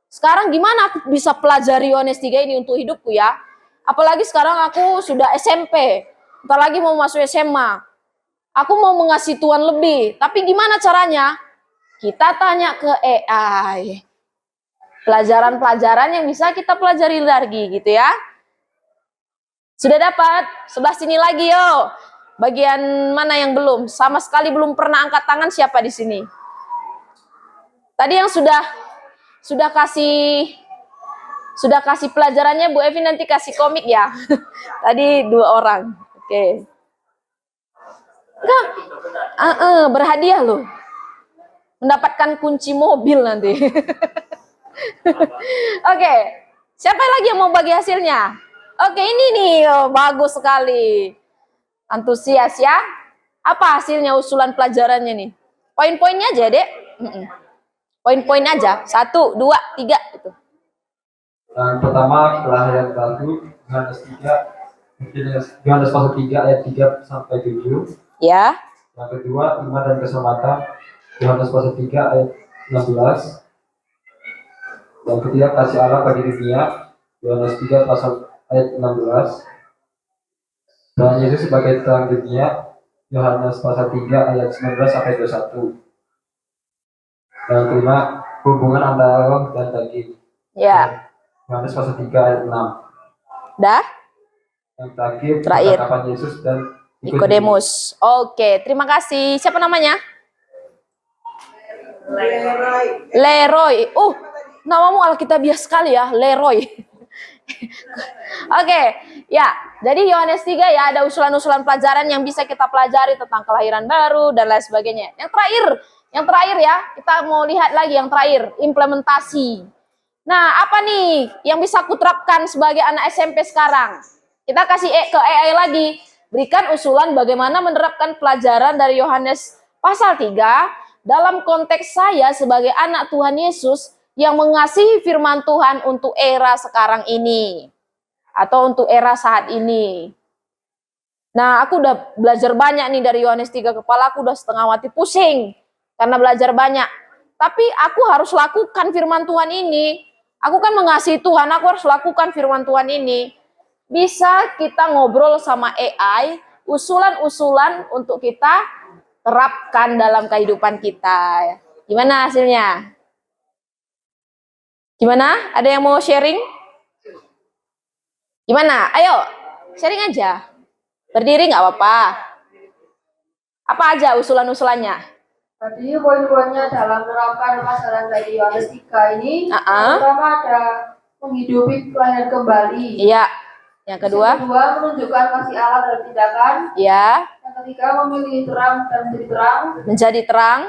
Sekarang gimana aku bisa pelajari Yohanes 3 ini untuk hidupku ya? Apalagi sekarang aku sudah SMP. Bentar lagi mau masuk SMA. Aku mau mengasihi Tuhan lebih. Tapi gimana caranya? Kita tanya ke AI. Pelajaran-pelajaran yang bisa kita pelajari lagi gitu ya. Sudah dapat? Sebelah sini lagi yo. Bagian mana yang belum? Sama sekali belum pernah angkat tangan siapa di sini? Tadi yang sudah kasih pelajarannya Bu Evi nanti kasih komik ya. Tadi 2 orang. Oke. Enggak. Berhadiah loh. Mendapatkan kunci mobil nanti. Oke. Siapa lagi yang mau bagi hasilnya? Oke, ini nih. Oh, bagus sekali. Antusias ya. Apa hasilnya usulan pelajarannya nih? Poin-poinnya aja, Dek. Poin-poin aja. 1, 2, 3 itu. Yang pertama, kelahiran baru, Yohanes 3, Yohanes pasal 3 ayat 3 sampai 7. Ya. Yang kedua, iman dan keselamatan, Yohanes pasal 3 ayat 16. Yang ketiga, kasih Allah bagi dunia, Yohanes 3 pasal ayat 16. Dan Yesus sebagai terang dunia, Yohanes pasal 3 ayat 19 sampai 21. Yang kelima, hubungan antara roh dan daging. Ya. Yohanes pasal 3 ayat 6. Dah? Yang terakhir, Terakhir. percakapan Yesus dan Nikodemus. Oke, terima kasih. Siapa namanya? Leroy. Namamu alkitabiah sekali ya, Leroy. Oke, ya. Jadi Yohanes 3 ya ada usulan-usulan pelajaran yang bisa kita pelajari tentang kelahiran baru dan lain sebagainya. Yang terakhir ya, kita mau lihat lagi yang terakhir, implementasi. Nah, apa nih yang bisa kuterapkan sebagai anak SMP sekarang? Kita kasih ke AI lagi. Berikan usulan bagaimana menerapkan pelajaran dari Yohanes pasal 3 dalam konteks saya sebagai anak Tuhan Yesus yang mengasihi firman Tuhan untuk era sekarang ini. Atau untuk era saat ini. Nah, aku udah belajar banyak nih dari Yohanes 3, kepala aku udah setengah mati pusing. Karena belajar banyak. Tapi aku harus lakukan firman Tuhan ini. Aku kan mengasihi Tuhan, aku harus lakukan firman Tuhan ini. Bisa kita ngobrol sama AI, usulan-usulan untuk kita terapkan dalam kehidupan kita. Gimana hasilnya? Gimana? Ada yang mau sharing? Gimana? Ayo, sharing aja. Berdiri nggak apa-apa. Apa aja usulan-usulannya? Tadi poin-poinnya dalam menerapkan pelajaran dari Yohanes 3 ini, pertama ada menghidupi kelahiran kembali. Iya. Yang kedua? Yang kedua, menunjukkan kasih Allah dalam tindakan. Iya. Yang ketiga, memilih terang dan menjadi terang. Menjadi terang.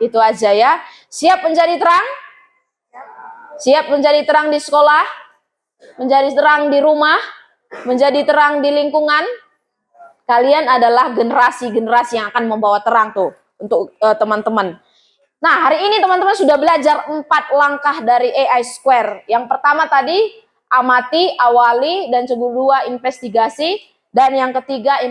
Itu aja ya. Siap menjadi terang? Siap menjadi terang di sekolah? Menjadi terang di rumah? Menjadi terang di lingkungan? Kalian adalah generasi-generasi yang akan membawa terang tuh untuk teman-teman. Nah, hari ini teman-teman sudah belajar 4 langkah dari AI Square. Yang pertama tadi amati, awali, dan kedua investigasi, dan yang ketiga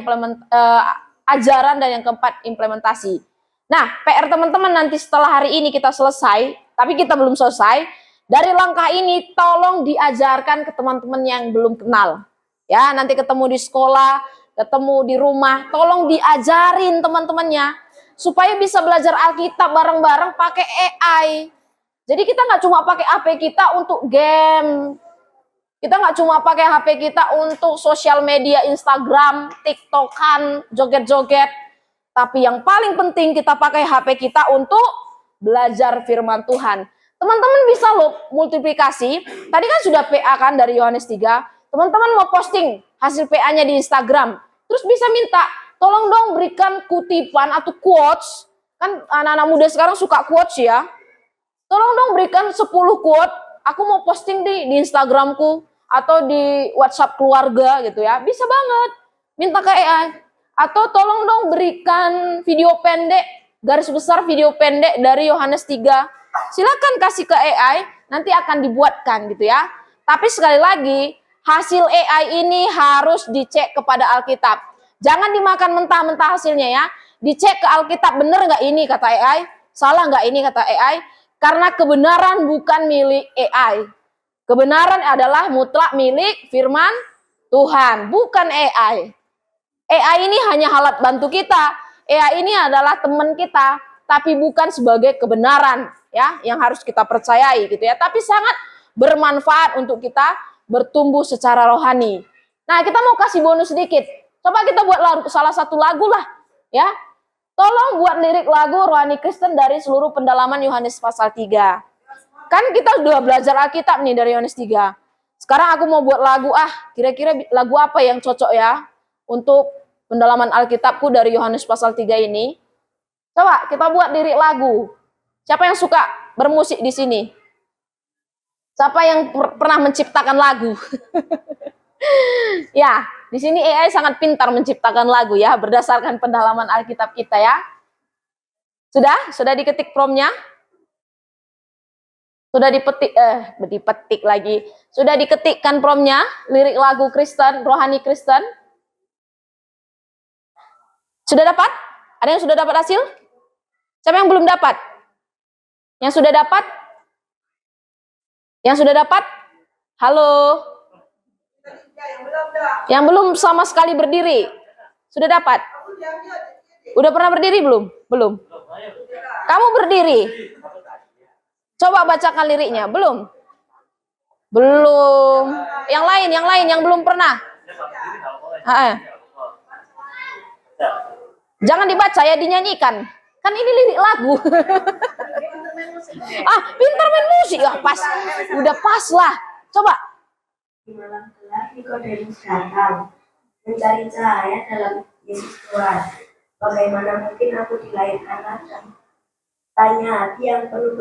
ajaran, dan yang keempat implementasi. Nah, PR teman-teman nanti setelah hari ini kita selesai, tapi kita belum selesai. Dari langkah ini tolong diajarkan ke teman-teman yang belum kenal. Ya, nanti ketemu di sekolah, ketemu di rumah, tolong diajarin teman-temannya supaya bisa belajar Alkitab bareng-bareng pakai AI. Jadi kita nggak cuma pakai HP kita untuk game. Kita nggak cuma pakai HP kita untuk sosial media, Instagram, TikTokan, joget-joget. Tapi yang paling penting kita pakai HP kita untuk belajar firman Tuhan. Teman-teman bisa loh multiplikasi. Tadi kan sudah PA kan dari Yohanes 3. Teman-teman mau posting hasil PA-nya di Instagram. Terus bisa minta, tolong dong berikan kutipan atau quotes. Kan anak-anak muda sekarang suka quotes ya. Tolong dong berikan 10 quote. Aku mau posting di Instagramku atau di WhatsApp keluarga gitu ya. Bisa banget. Minta ke AI. Atau tolong dong berikan video pendek, garis besar video pendek dari Yohanes 3. Silakan kasih ke AI, nanti akan dibuatkan gitu ya. Tapi sekali lagi, hasil AI ini harus dicek kepada Alkitab. Jangan dimakan mentah-mentah hasilnya ya. Dicek ke Alkitab, bener nggak ini kata AI? Salah nggak ini kata AI? Karena kebenaran bukan milik AI. Kebenaran adalah mutlak milik firman Tuhan, bukan AI. AI ini hanya alat bantu kita. AI ini adalah teman kita, tapi bukan sebagai kebenaran ya yang harus kita percayai gitu ya. Tapi sangat bermanfaat untuk kita bertumbuh secara rohani. Nah, kita mau kasih bonus sedikit. Coba kita buat salah satu lagu lah ya. Tolong buat lirik lagu Rohani Kristen dari seluruh pendalaman Yohanes pasal 3. Kan kita udah belajar Alkitab nih dari Yohanes 3. Sekarang aku mau buat lagu, kira-kira lagu apa yang cocok ya untuk pendalaman Alkitabku dari Yohanes pasal 3 ini. Coba kita buat lirik lagu. Siapa yang suka bermusik di sini? Siapa yang pernah menciptakan lagu? Ya, di sini AI sangat pintar menciptakan lagu ya, berdasarkan pendalaman Alkitab kita ya. Sudah diketik promnya? Sudah dipetik lagi. Sudah diketikkan promnya, lirik lagu Kristen, rohani Kristen? Sudah dapat? Ada yang sudah dapat hasil? Siapa yang belum dapat? Yang sudah dapat? Yang sudah dapat? Halo? Yang belum sama sekali berdiri? Sudah dapat? Udah pernah berdiri belum? Belum. Kamu berdiri? Coba bacakan liriknya. Belum? Belum. Yang lain yang belum pernah. Jangan dibaca ya, dinyanyikan. Kan ini lirik lagu. Pintar main musik ya, pas. Udah pas lah. Coba. Di malam gelap Nikodemus datang mencari cahaya dalam Yesus Tuhan. Bagaimana mungkin aku dilahirkan lagi? Tanya hati yang penuh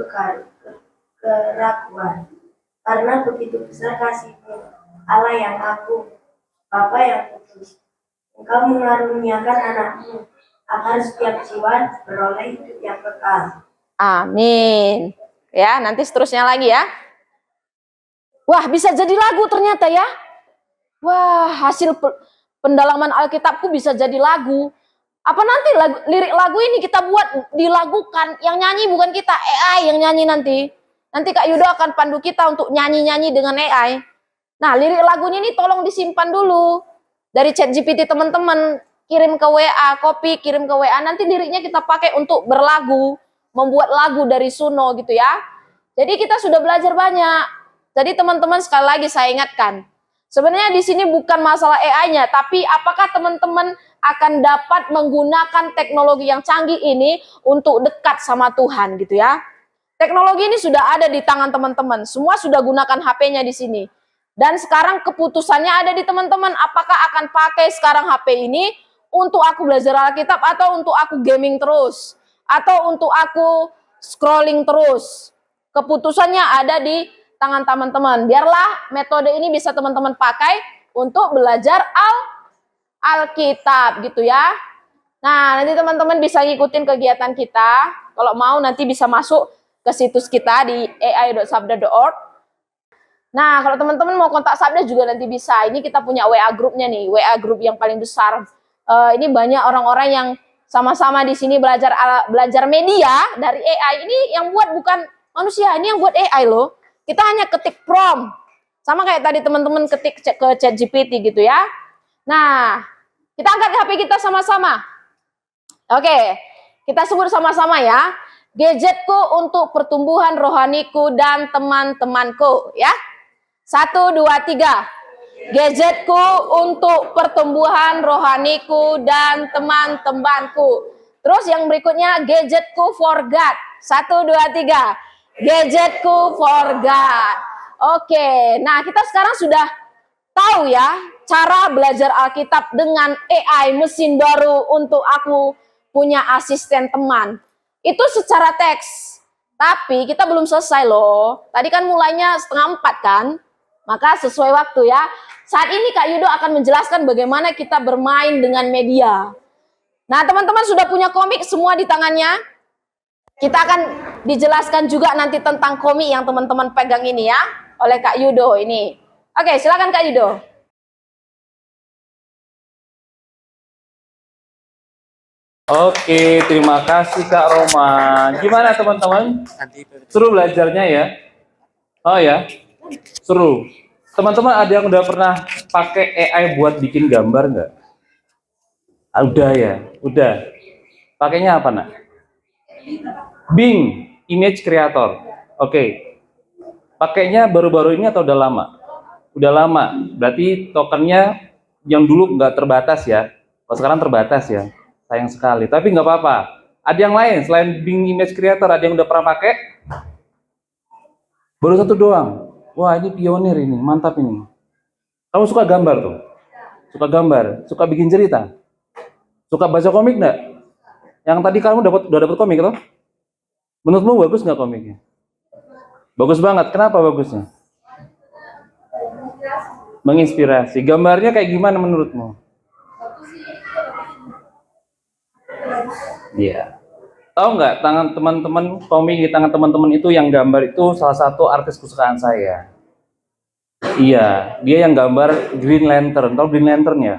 keraguan. Karena begitu besar kasih-Mu, Allah yang aku, Bapa yang kudus. Engkau mengaruniakan anak-Mu agar setiap jiwa beroleh hidup yang kekal. Amin. Ya, nanti seterusnya lagi ya. Wah, bisa jadi lagu ternyata ya. Wah, hasil pendalaman Alkitabku bisa jadi lagu. Apa nanti lirik lagu ini kita buat dilagukan, yang nyanyi bukan kita, AI yang nyanyi nanti. Nanti Kak Yudo akan pandu kita untuk nyanyi-nyanyi dengan AI. Nah, lirik lagunya ini tolong disimpan dulu. Dari ChatGPT teman-teman, kirim ke WA, copy, kirim ke WA. Nanti liriknya kita pakai untuk berlagu, membuat lagu dari Suno gitu ya. Jadi kita sudah belajar banyak. Jadi teman-teman sekali lagi saya ingatkan, sebenarnya di sini bukan masalah AI-nya, tapi apakah teman-teman akan dapat menggunakan teknologi yang canggih ini untuk dekat sama Tuhan gitu ya. Teknologi ini sudah ada di tangan teman-teman, semua sudah gunakan HP-nya di sini. Dan sekarang keputusannya ada di teman-teman, apakah akan pakai sekarang HP ini untuk aku belajar Alkitab atau untuk aku gaming terus, atau untuk aku scrolling terus. Keputusannya ada di tangan teman-teman. Biarlah metode ini bisa teman-teman pakai untuk belajar Alkitab gitu ya. Nah, nanti teman-teman bisa ngikutin kegiatan kita. Kalau mau nanti bisa masuk ke situs kita di ai.sabda.org. Nah, kalau teman-teman mau kontak Sabda juga nanti bisa. Ini kita punya WA grupnya nih, WA grup yang paling besar. Ini banyak orang-orang yang sama-sama di sini belajar media dari AI. Ini yang buat bukan manusia, ini yang buat AI loh. Kita hanya ketik prompt. Sama kayak tadi teman-teman ketik ke ChatGPT gitu ya. Nah, kita angkat HP kita sama-sama. Oke, kita sebut sama-sama ya. Gadgetku untuk pertumbuhan rohaniku dan teman-temanku ya. 1, 2, 3. Gadgetku untuk pertumbuhan rohaniku dan teman-temanku. Terus yang berikutnya, gadgetku for God. 1, 2, 3. Gadgetku for God. Oke, nah kita sekarang sudah tahu ya cara belajar Alkitab dengan AI, mesin baru untuk aku punya asisten teman. Itu secara teks. Tapi kita belum selesai loh. Tadi kan mulainya 3:30 kan? Maka sesuai waktu ya. Saat ini Kak Yudo akan menjelaskan bagaimana kita bermain dengan media. Nah, teman-teman sudah punya komik semua di tangannya? Kita akan dijelaskan juga nanti tentang komik yang teman-teman pegang ini ya, oleh Kak Yudo ini. Oke, silakan Kak Yudo. Oke, terima kasih Kak Roma. Gimana teman-teman? Seru belajarnya ya? Oh ya, seru. Teman-teman ada yang udah pernah pakai AI buat bikin gambar nggak? Ah, udah ya, udah. Pakainya apa nak? Bing, Image Creator. Oke. Pakainya baru-baru ini atau udah lama? Udah lama. Berarti tokennya yang dulu nggak terbatas ya. Kalau sekarang terbatas ya. Sayang sekali. Tapi nggak apa-apa. Ada yang lain selain Bing Image Creator, ada yang udah pernah pakai? Baru satu doang. Wah, ini pionir ini, mantap ini. Kamu suka gambar tuh? Suka gambar, suka bikin cerita? Suka baca komik nggak? Yang tadi kamu udah dapat komik tuh? Menurutmu bagus nggak komiknya? Bagus banget. Kenapa bagusnya? Menginspirasi. Gambarnya kayak gimana menurutmu? Iya. Tahu nggak tangan teman-teman, komik di tangan teman-teman itu yang gambar itu salah satu artis kesukaan saya. Iya, dia yang gambar Green Lantern. Tahu Green Lantern ya?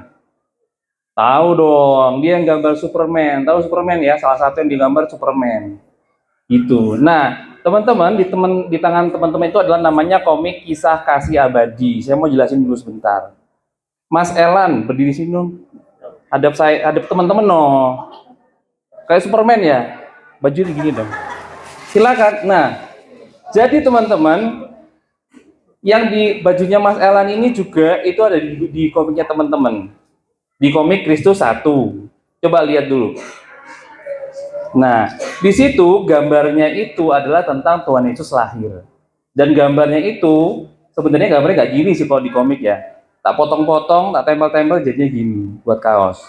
Tahu dong, dia yang gambar Superman. Tahu Superman ya? Salah satu yang digambar Superman. Itu. Nah, teman-teman di tangan teman-teman itu adalah namanya komik Kisah Kasih Abadi. Saya mau jelasin dulu sebentar. Mas Elan berdiri sini dong. Hadap teman-teman no. Kayak Superman ya. Baju gini dong. Silakan. Nah, jadi teman-teman, yang di bajunya Mas Elan ini juga itu ada di komiknya teman-teman. Di komik Kristus 1. Coba lihat dulu. Nah, di situ gambarnya itu adalah tentang Tuhan Yesus lahir. Dan gambarnya itu sebenarnya gambarnya nggak gini sih kalau di komik ya. Tak potong-potong, tak tempel-tempel jadinya gini buat kaos.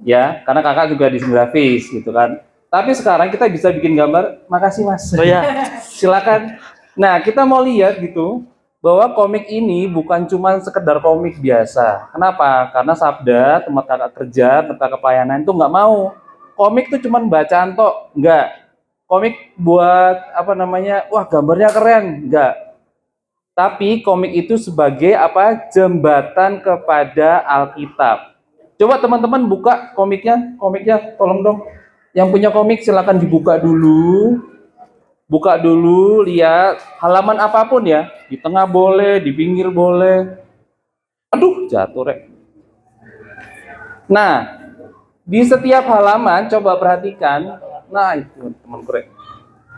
Ya, karena kakak juga desain grafis gitu kan. Tapi sekarang kita bisa bikin gambar, makasih Mas. Oh ya, silakan. Nah, kita mau lihat gitu bahwa komik ini bukan cuma sekedar komik biasa. Kenapa? Karena Sabda, tempat kakak kerja, tempat kakak pelayanan itu nggak mau. Komik tuh cuma bacaan tok, nggak. Komik buat apa namanya? Wah, gambarnya keren, nggak. Tapi komik itu sebagai apa? Jembatan kepada Alkitab. Coba teman-teman buka komiknya tolong dong. Yang punya komik silakan dibuka dulu. Buka dulu, lihat halaman apapun ya. Di tengah boleh, di pinggir boleh. Aduh, jatuh rek. Nah, di setiap halaman coba perhatikan. Nah, itu teman rek.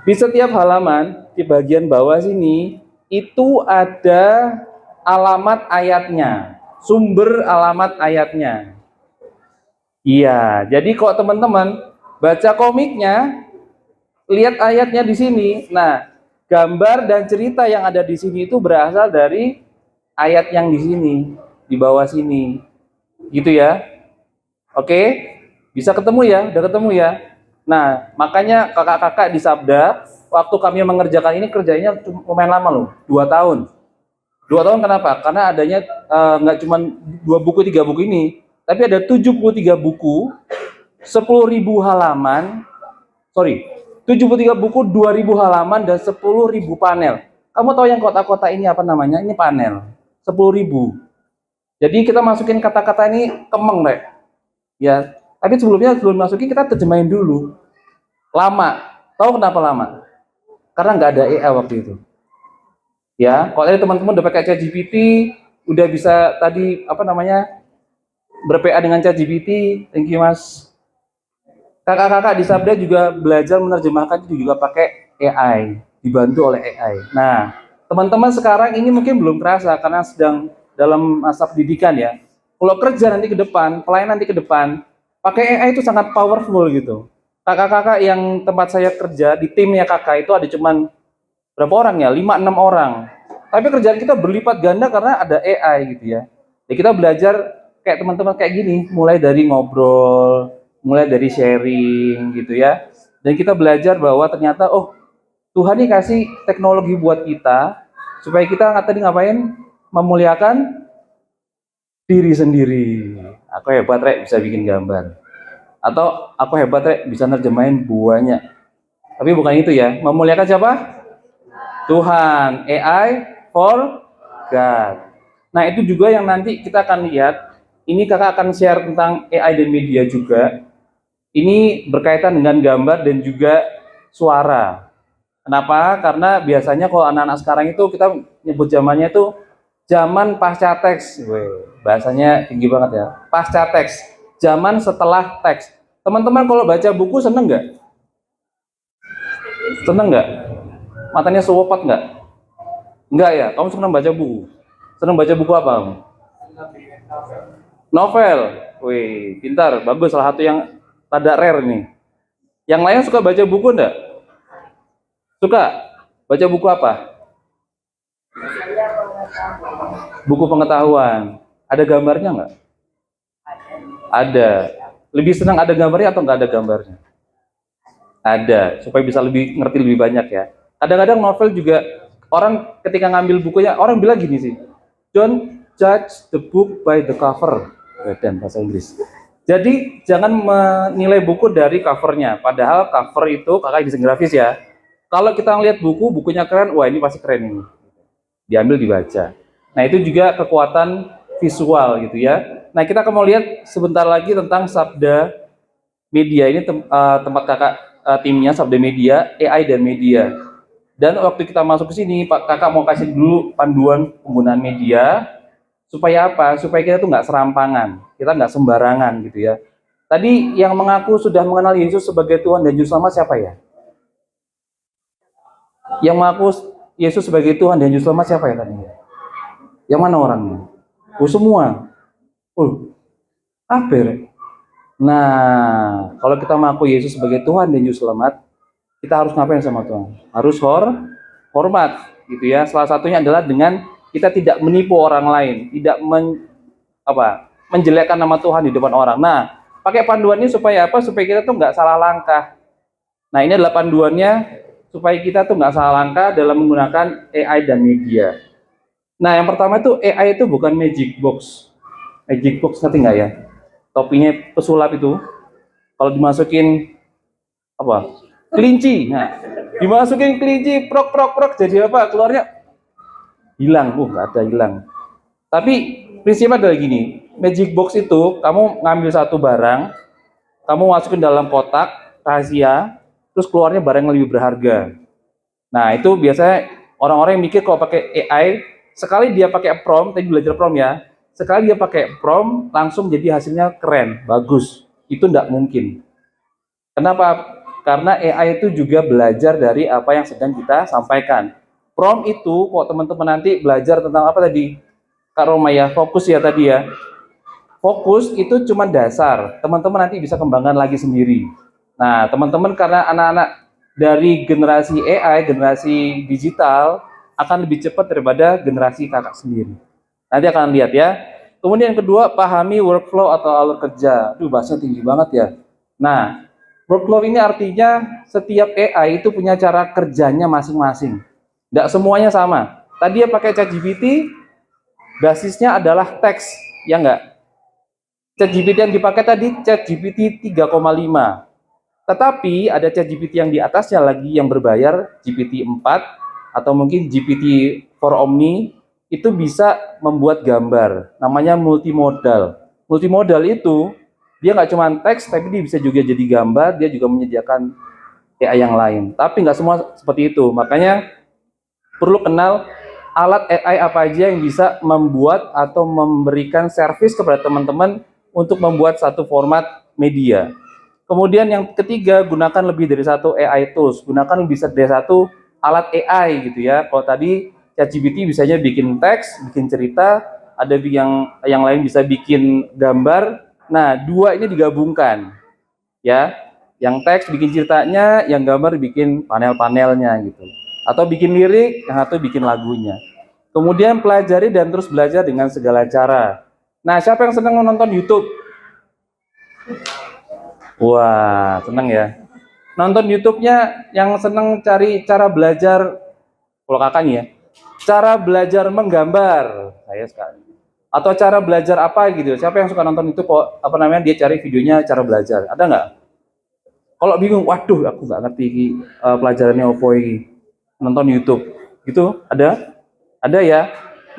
Di setiap halaman di bagian bawah sini itu ada alamat ayatnya, sumber alamat ayatnya. Iya, jadi kok teman-teman baca komiknya, lihat ayatnya di sini. Nah, gambar dan cerita yang ada di sini itu berasal dari ayat yang di sini, di bawah sini. Gitu ya. Oke? Bisa ketemu ya? Udah ketemu ya? Nah, makanya kakak-kakak di Sabda, waktu kami mengerjakan ini kerjanya lumayan lama loh, 2 tahun. 2 tahun kenapa? Karena adanya nggak cuma 2 buku, 3 buku ini, tapi ada 73 buku, 10.000 halaman, 73 buku, 2.000 halaman, dan 10.000 panel. Kamu tahu yang kotak-kotak ini apa namanya? Ini panel, 10.000. Jadi kita masukin kata-kata ini kemeng, Rek. Ya, tapi sebelum masukin kita terjemahin dulu. Lama. Tahu kenapa lama? Karena nggak ada AI waktu itu. Ya, kalau tadi teman-teman udah pakai ChatGPT, udah bisa tadi apa namanya? ber-PA dengan ChatGPT, thank you Mas. Kakak-kakak di Sabda juga belajar menerjemahkan itu juga pakai AI, dibantu oleh AI. Nah, teman-teman sekarang ini mungkin belum kerasa karena sedang dalam masa pendidikan ya. Kalau kerja nanti ke depan, pelayan nanti ke depan, pakai AI itu sangat powerful gitu. Kakak-kakak yang tempat saya kerja, di timnya kakak itu ada cuman berapa orang ya? 5-6 orang. Tapi kerjaan kita berlipat ganda karena ada AI gitu ya. Jadi kita belajar kayak teman-teman kayak gini, mulai dari ngobrol, mulai dari sharing gitu ya. Dan kita belajar bahwa ternyata oh Tuhan nih kasih teknologi buat kita supaya kita tadi ngapain? Memuliakan diri sendiri. Aku hebat rek bisa bikin gambar. Atau aku hebat rek bisa nerjemahin buahnya. Tapi bukan itu ya. Memuliakan siapa? Tuhan. AI for God. Nah itu juga yang nanti kita akan lihat. Ini kakak akan share tentang AI dan media juga. Ini berkaitan dengan gambar dan juga suara. Kenapa? Karena biasanya kalau anak-anak sekarang itu kita nyebut zamannya itu zaman pasca teks. Bahasanya tinggi banget ya. Pasca teks. Zaman setelah teks. Teman-teman kalau baca buku seneng nggak? Seneng nggak? Matanya suwopat nggak? Enggak ya? Kamu seneng baca buku? Seneng baca buku apa kamu? Novel. Wih, pintar. Bagus, salah satu yang rada rare nih. Yang lain suka baca buku enggak? Suka? Baca buku apa? Buku pengetahuan. Ada gambarnya nggak? Ada. Lebih senang ada gambarnya atau nggak ada gambarnya? Ada, supaya bisa lebih ngerti lebih banyak ya. Kadang-kadang novel juga orang ketika ngambil bukunya, orang bilang gini sih, don't judge the book by the cover. Dan bahasa Inggris. Jadi jangan menilai buku dari covernya. Padahal cover itu kakak desain grafis ya. Kalau kita ngeliat buku, bukunya keren, wah ini pasti keren ini. Diambil dibaca. Nah itu juga kekuatan visual gitu ya. Nah kita akan mau lihat sebentar lagi tentang sabda media. Ini tempat kakak timnya sabda media, AI dan media. Dan waktu kita masuk ke sini, Pak kakak mau kasih dulu panduan penggunaan media supaya apa? Supaya kita tuh nggak serampangan, kita nggak sembarangan gitu ya. Tadi yang mengaku sudah mengenal Yesus sebagai Tuhan dan Juru Selamat siapa ya? Yang mengaku Yesus sebagai Tuhan dan Juru Selamat siapa ya tadi? Yang mana orangnya? Oh semua. Oh, apa ya? Nah, kalau kita mengaku Yesus sebagai Tuhan dan Juru Selamat, kita harus ngapain sama Tuhan? Harus hormat, gitu ya. Salah satunya adalah dengan kita tidak menipu orang lain, tidak menjelekkan nama Tuhan di depan orang. Nah, pakai panduan ini supaya apa? Supaya kita tuh nggak salah langkah. Nah, ini adalah panduannya supaya kita tuh nggak salah langkah dalam menggunakan AI dan media. Nah, yang pertama itu AI itu bukan magic box. Magic box ngerti nggak ya? Topinya pesulap itu, kalau dimasukin kelinci, nah dimasukin kelinci, prok, jadi apa? Keluarnya hilang, nggak ada hilang. Tapi prinsipnya adalah gini, magic box itu kamu ngambil satu barang, kamu masukin dalam kotak rahasia, terus keluarnya barang yang lebih berharga. Nah itu biasanya orang-orang yang mikir kalau pakai AI, sekali dia pakai prompt, tadi belajar prompt ya, sekali dia pakai prompt langsung jadi hasilnya keren, bagus. Itu tidak mungkin. Kenapa? Karena AI itu juga belajar dari apa yang sedang kita sampaikan. Prompt itu, kok teman-teman nanti belajar tentang apa tadi? Kak Roma ya, fokus ya tadi ya. Fokus itu cuma dasar, teman-teman nanti bisa kembangkan lagi sendiri. Nah, teman-teman karena anak-anak dari generasi AI, generasi digital, akan lebih cepat daripada generasi kakak sendiri. Nanti akan lihat ya. Kemudian yang kedua, pahami workflow atau alur kerja. Aduh, bahasanya tinggi banget ya. Nah, workflow ini artinya setiap AI itu punya cara kerjanya masing-masing. Tidak semuanya sama. Tadi dia pakai ChatGPT, basisnya adalah teks, ya enggak? ChatGPT yang dipakai tadi ChatGPT 3,5. Tetapi ada ChatGPT yang di atasnya lagi yang berbayar, GPT-4 atau mungkin GPT-4 Omni, itu bisa membuat gambar, namanya multimodal. Multimodal itu dia nggak cuma teks, tapi dia bisa juga jadi gambar, dia juga menyediakan AI yang lain. Tapi nggak semua seperti itu, makanya perlu kenal alat AI apa aja yang bisa membuat atau memberikan servis kepada teman-teman untuk membuat satu format media. Kemudian yang ketiga, gunakan lebih dari satu AI tools, gunakan lebih dari satu alat AI gitu ya. Kalau tadi ChatGPT bisanya bikin teks, bikin cerita, ada yang lain bisa bikin gambar. Nah, dua ini digabungkan, ya. Yang teks bikin ceritanya, yang gambar bikin panel-panelnya gitu. Atau bikin lirik, yang satu bikin lagunya. Kemudian pelajari dan terus belajar dengan segala cara. Nah, siapa yang senang menonton YouTube? Wah, senang ya. Nonton YouTube-nya yang senang cari cara belajar, kalau kakaknya ya, cara belajar menggambar, saya sekali. Atau cara belajar apa gitu. Siapa yang suka nonton itu kok dia cari videonya cara belajar. Ada nggak? Kalau bingung, waduh, aku nggak ngerti pelajarannya apa ini. Nonton YouTube, gitu? Ada? Ada ya.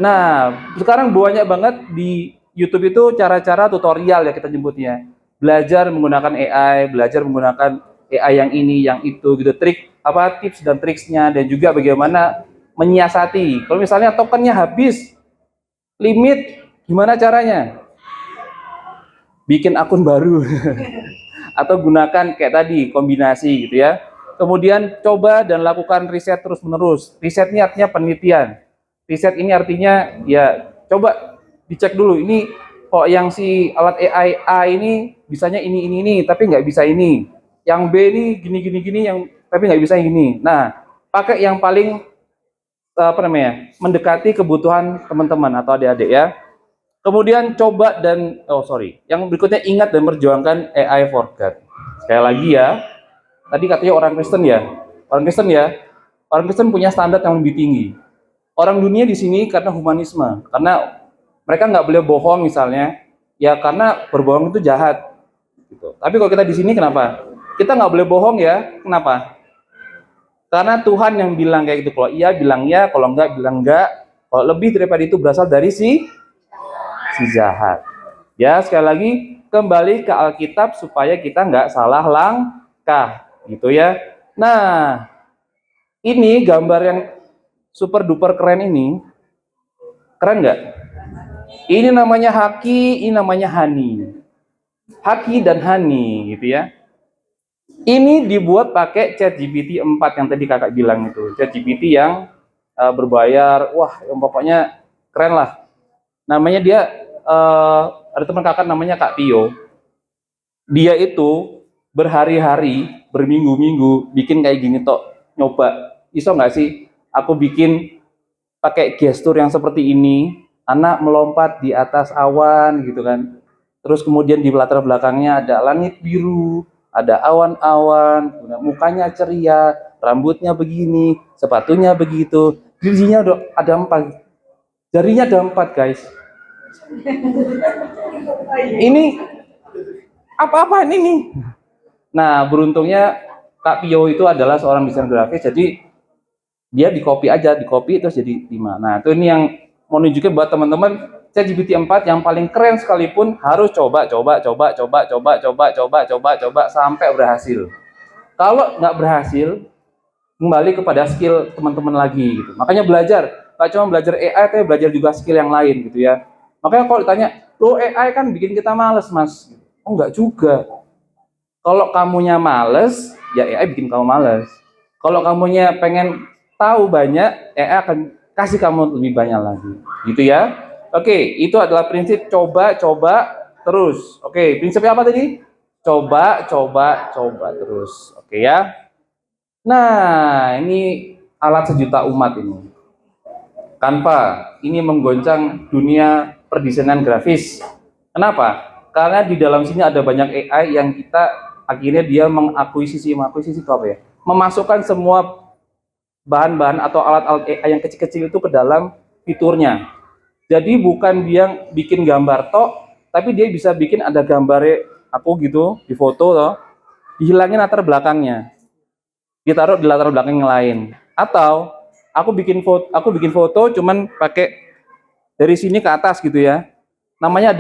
Nah, sekarang banyak banget di YouTube itu cara-cara tutorial ya kita nyebutnya. Belajar menggunakan AI, belajar menggunakan AI yang ini, yang itu gitu. Tips dan triksnya, dan juga bagaimana menyiasati. Kalau misalnya tokennya habis, limit, gimana caranya? Bikin akun baru. Atau gunakan kayak tadi, kombinasi gitu ya. Kemudian coba dan lakukan riset terus-menerus. Riset ini artinya penelitian. Riset ini artinya ya coba dicek dulu, ini kok yang si alat AI A ini bisanya ini, tapi nggak bisa ini. Yang B ini gini, yang tapi nggak bisa ini. Nah, pakai yang paling mendekati kebutuhan teman-teman atau adik-adik ya. Kemudian coba dan yang berikutnya ingat dan perjuangkan AI for God. Sekali lagi ya, tadi katanya orang Kristen punya standar yang lebih tinggi. Orang dunia di sini karena humanisme, karena mereka nggak boleh bohong misalnya, ya karena berbohong itu jahat. Gitu. Tapi kalau kita di sini kenapa? Kita nggak boleh bohong ya, kenapa? Karena Tuhan yang bilang kayak gitu. Kalau iya bilang ya, kalau enggak bilang enggak. Kalau lebih daripada itu berasal dari si jahat. Ya, sekali lagi kembali ke Alkitab supaya kita nggak salah langkah, gitu ya. Nah, ini gambar yang super duper keren ini, keren nggak? Ini namanya Haki, ini namanya Hani. Haki dan Hani, gitu ya. Ini dibuat pakai ChatGPT 4 yang tadi kakak bilang itu. ChatGPT yang berbayar, wah, yang pokoknya keren lah. Namanya dia, ada teman kakak namanya Kak Tio. Dia itu berhari-hari, berminggu-minggu bikin kayak gini tok, nyoba. Iso nggak sih? Aku bikin pakai gestur yang seperti ini, anak melompat di atas awan gitu kan. Terus kemudian di latar belakangnya ada langit biru, ada awan-awan, mukanya ceria, rambutnya begini, sepatunya begitu, giginya ada 4, jarinya ada 4 guys. Ini apa-apaan ini? Nah, beruntungnya Kak Pio itu adalah seorang desainer grafis, jadi dia di copy terus jadi 5. Nah, itu ini yang mau nunjukin buat teman-teman, ChatGPT 4 yang paling keren sekalipun harus coba sampai berhasil. Kalau nggak berhasil, kembali kepada skill teman-teman lagi gitu. Makanya belajar, nggak cuma belajar AI, tapi belajar juga skill yang lain gitu ya. Makanya kalau ditanya, lo AI kan bikin kita males mas. Oh nggak juga. Kalau kamunya males, ya AI bikin kamu males. Kalau kamunya pengen tahu banyak, AI akan kasih kamu lebih banyak lagi, gitu ya. Oke, itu adalah prinsip coba terus. Oke, prinsipnya apa tadi? Coba terus. Oke ya. Nah, ini alat sejuta umat ini. Canva, ini menggoncang dunia perdesainan grafis. Kenapa? Karena di dalam sini ada banyak AI yang kita akhirnya dia mengakuisisi itu apa ya? Memasukkan semua bahan-bahan atau alat-alat AI yang kecil-kecil itu ke dalam fiturnya. Jadi bukan dia bikin gambar tok, tapi dia bisa bikin ada gambarnya aku gitu di foto toh, dihilangin latar belakangnya, ditaruh di latar belakang yang lain. Atau aku bikin foto cuman pakai dari sini ke atas gitu ya. Namanya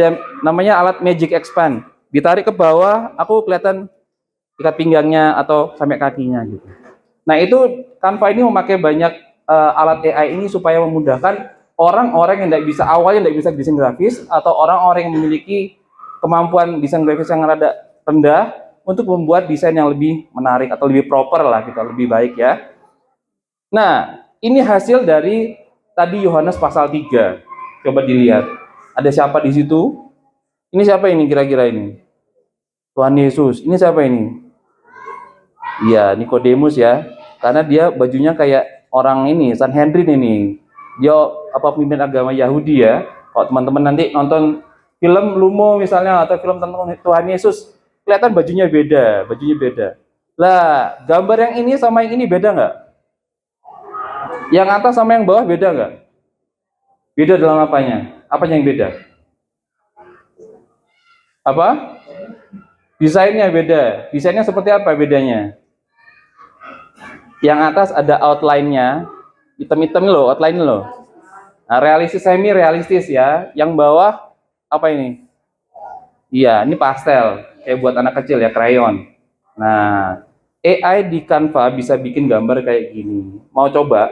alat Magic Expand. Ditarik ke bawah, aku kelihatan ikat pinggangnya atau sampai kakinya gitu. Nah, itu Canva ini memakai banyak alat AI ini supaya memudahkan orang-orang yang awalnya tidak bisa desain grafis atau orang-orang yang memiliki kemampuan desain grafis yang rada rendah untuk membuat desain yang lebih menarik atau lebih proper lah gitu, lebih baik ya. Nah, ini hasil dari tadi Yohanes pasal 3. Coba dilihat. Ada siapa di situ? Ini siapa ini kira-kira ini? Tuhan Yesus. Ini siapa ini? Iya, Nikodemus ya. Karena dia bajunya kayak orang ini, Sanhedrin ini. Dia pemimpin agama Yahudi ya. Kalau teman-teman nanti nonton film Lumo misalnya atau film tentang Tuhan Yesus, kelihatan bajunya beda. Lah, gambar yang ini sama yang ini beda nggak? Yang atas sama yang bawah beda nggak? Beda dalam apanya? Apanya yang beda? Apa? Desainnya beda. Desainnya seperti apa bedanya? Yang atas ada outline-nya, hitam-hitam loh, outline loh. Nah, realistis, semi realistis ya. Yang bawah apa ini? Iya, ini pastel, kayak buat anak kecil ya, krayon. Nah, AI di Canva bisa bikin gambar kayak gini. Mau coba?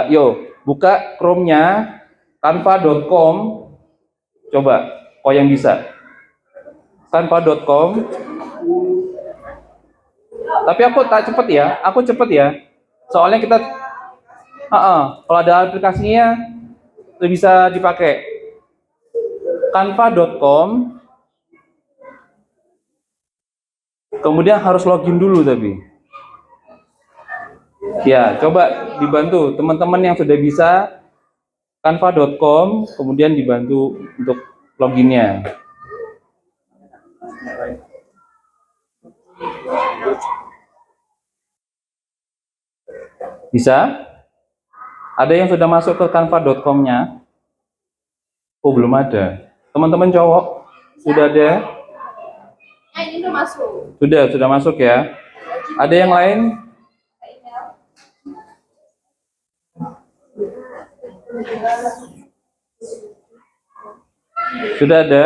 Yo, buka Chrome-nya, canva.com. Coba, yang bisa. Canva.com. Tapi aku tak cepet ya, Soalnya kita, kalau ada aplikasinya, itu bisa dipakai. Canva.com. Kemudian harus login dulu tapi. Ya, coba dibantu teman-teman yang sudah bisa canva.com, kemudian dibantu untuk loginnya. Bisa? Ada yang sudah masuk ke canva.com-nya? Oh, belum ada. Teman-teman cowok, sudah ada? Ini udah masuk. Sudah masuk ya. Ada yang lain? Sudah ada?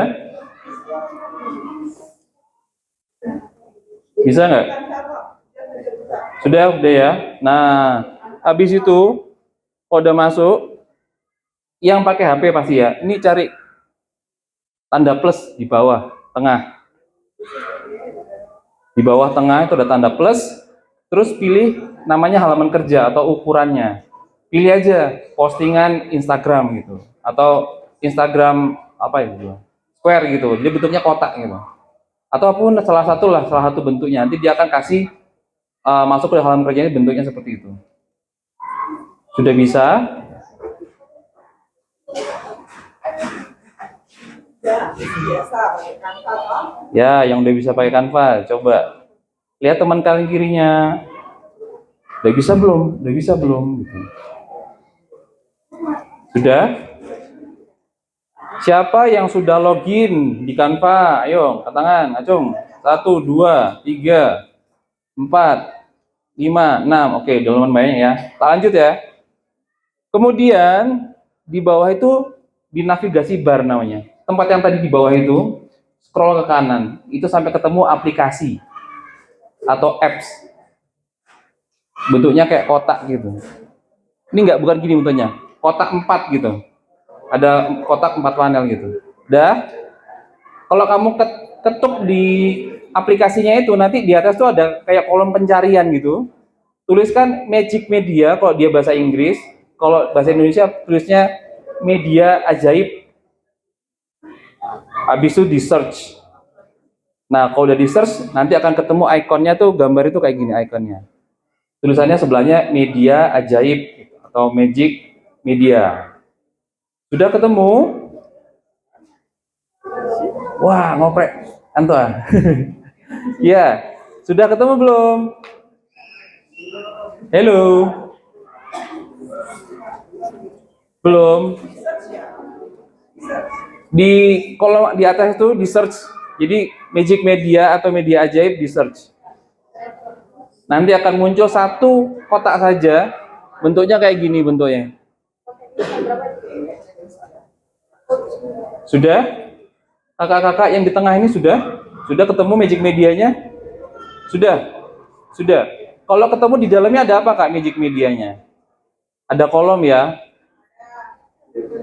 Bisa nggak? Sudah ya. Nah, habis itu kalau udah masuk, yang pakai HP pasti ya. Ini cari tanda plus di bawah tengah. Di bawah tengah itu ada tanda plus, terus pilih namanya halaman kerja atau ukurannya. Pilih aja postingan Instagram gitu, atau Instagram apa itu, square gitu, dia bentuknya kotak gitu. Ataupun salah satu bentuknya, nanti dia akan kasih masuk ke halaman kerjanya bentuknya seperti itu. Sudah bisa? Ya, yang udah bisa pakai Canva, coba lihat teman kalian kirinya. Udah bisa belum? Gitu. Sudah? Siapa yang sudah login di Canva? Ayo, angkat tangan, acung. 1, 2, 3, 4, 5, 6. Oke, udah lumayan banyak ya. Kita lanjut ya. Kemudian di bawah itu di navigasi bar namanya. Tempat yang tadi di bawah itu, scroll ke kanan, itu sampai ketemu aplikasi atau apps. Bentuknya kayak kotak gitu. Ini bukan gini bentuknya, kotak 4 gitu. Ada kotak 4 panel gitu. Udah. Kalau kamu ketuk di aplikasinya itu, nanti di atas tuh ada kayak kolom pencarian gitu. Tuliskan Magic Media kalau dia bahasa Inggris, kalau bahasa Indonesia tulisnya Media Ajaib. Habis itu di search. Nah, kalau udah di search, nanti akan ketemu ikonnya tuh, gambar itu kayak gini ikonnya. Tulisannya sebelahnya Media Ajaib atau Magic Media. Sudah ketemu? Wah, ngoprek Antoine. Ya, sudah ketemu belum? Halo. Belum. Di kolom di atas itu di search. Jadi Magic Media atau Media Ajaib di search. Nanti akan muncul satu kotak saja, bentuknya kayak gini bentuknya. Sudah? Kakak-kakak yang di tengah ini sudah? Sudah ketemu Magic Medianya? Sudah? Sudah. Kalau ketemu di dalamnya ada apa Kak Magic Medianya? Ada kolom ya?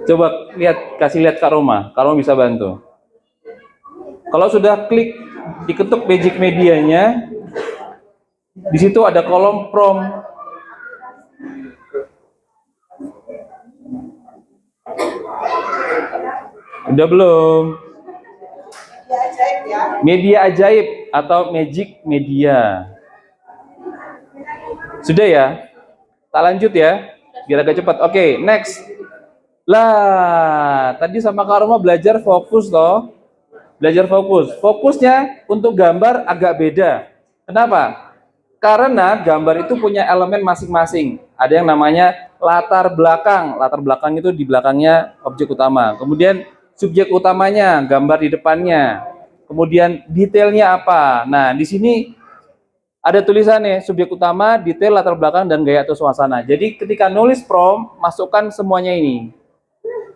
Coba kasih lihat Kak Roma. Kak Roma bisa bantu. Kalau sudah klik, diketuk Magic Medianya, di situ ada kolom prompt. Udah belum? Media ajaib atau magic media. Sudah ya? Tak lanjut ya, biar agak cepat. Oke, next. Lah, tadi sama Kak Roma belajar fokus toh. Belajar fokus. Fokusnya untuk gambar agak beda. Kenapa? Karena gambar itu punya elemen masing-masing. Ada yang namanya latar belakang. Latar belakang itu di belakangnya objek utama. Kemudian subjek utamanya, gambar di depannya. Kemudian detailnya apa? Nah, di sini ada tulisannya, subjek utama, detail, latar belakang, dan gaya atau suasana. Jadi ketika nulis prompt, masukkan semuanya ini.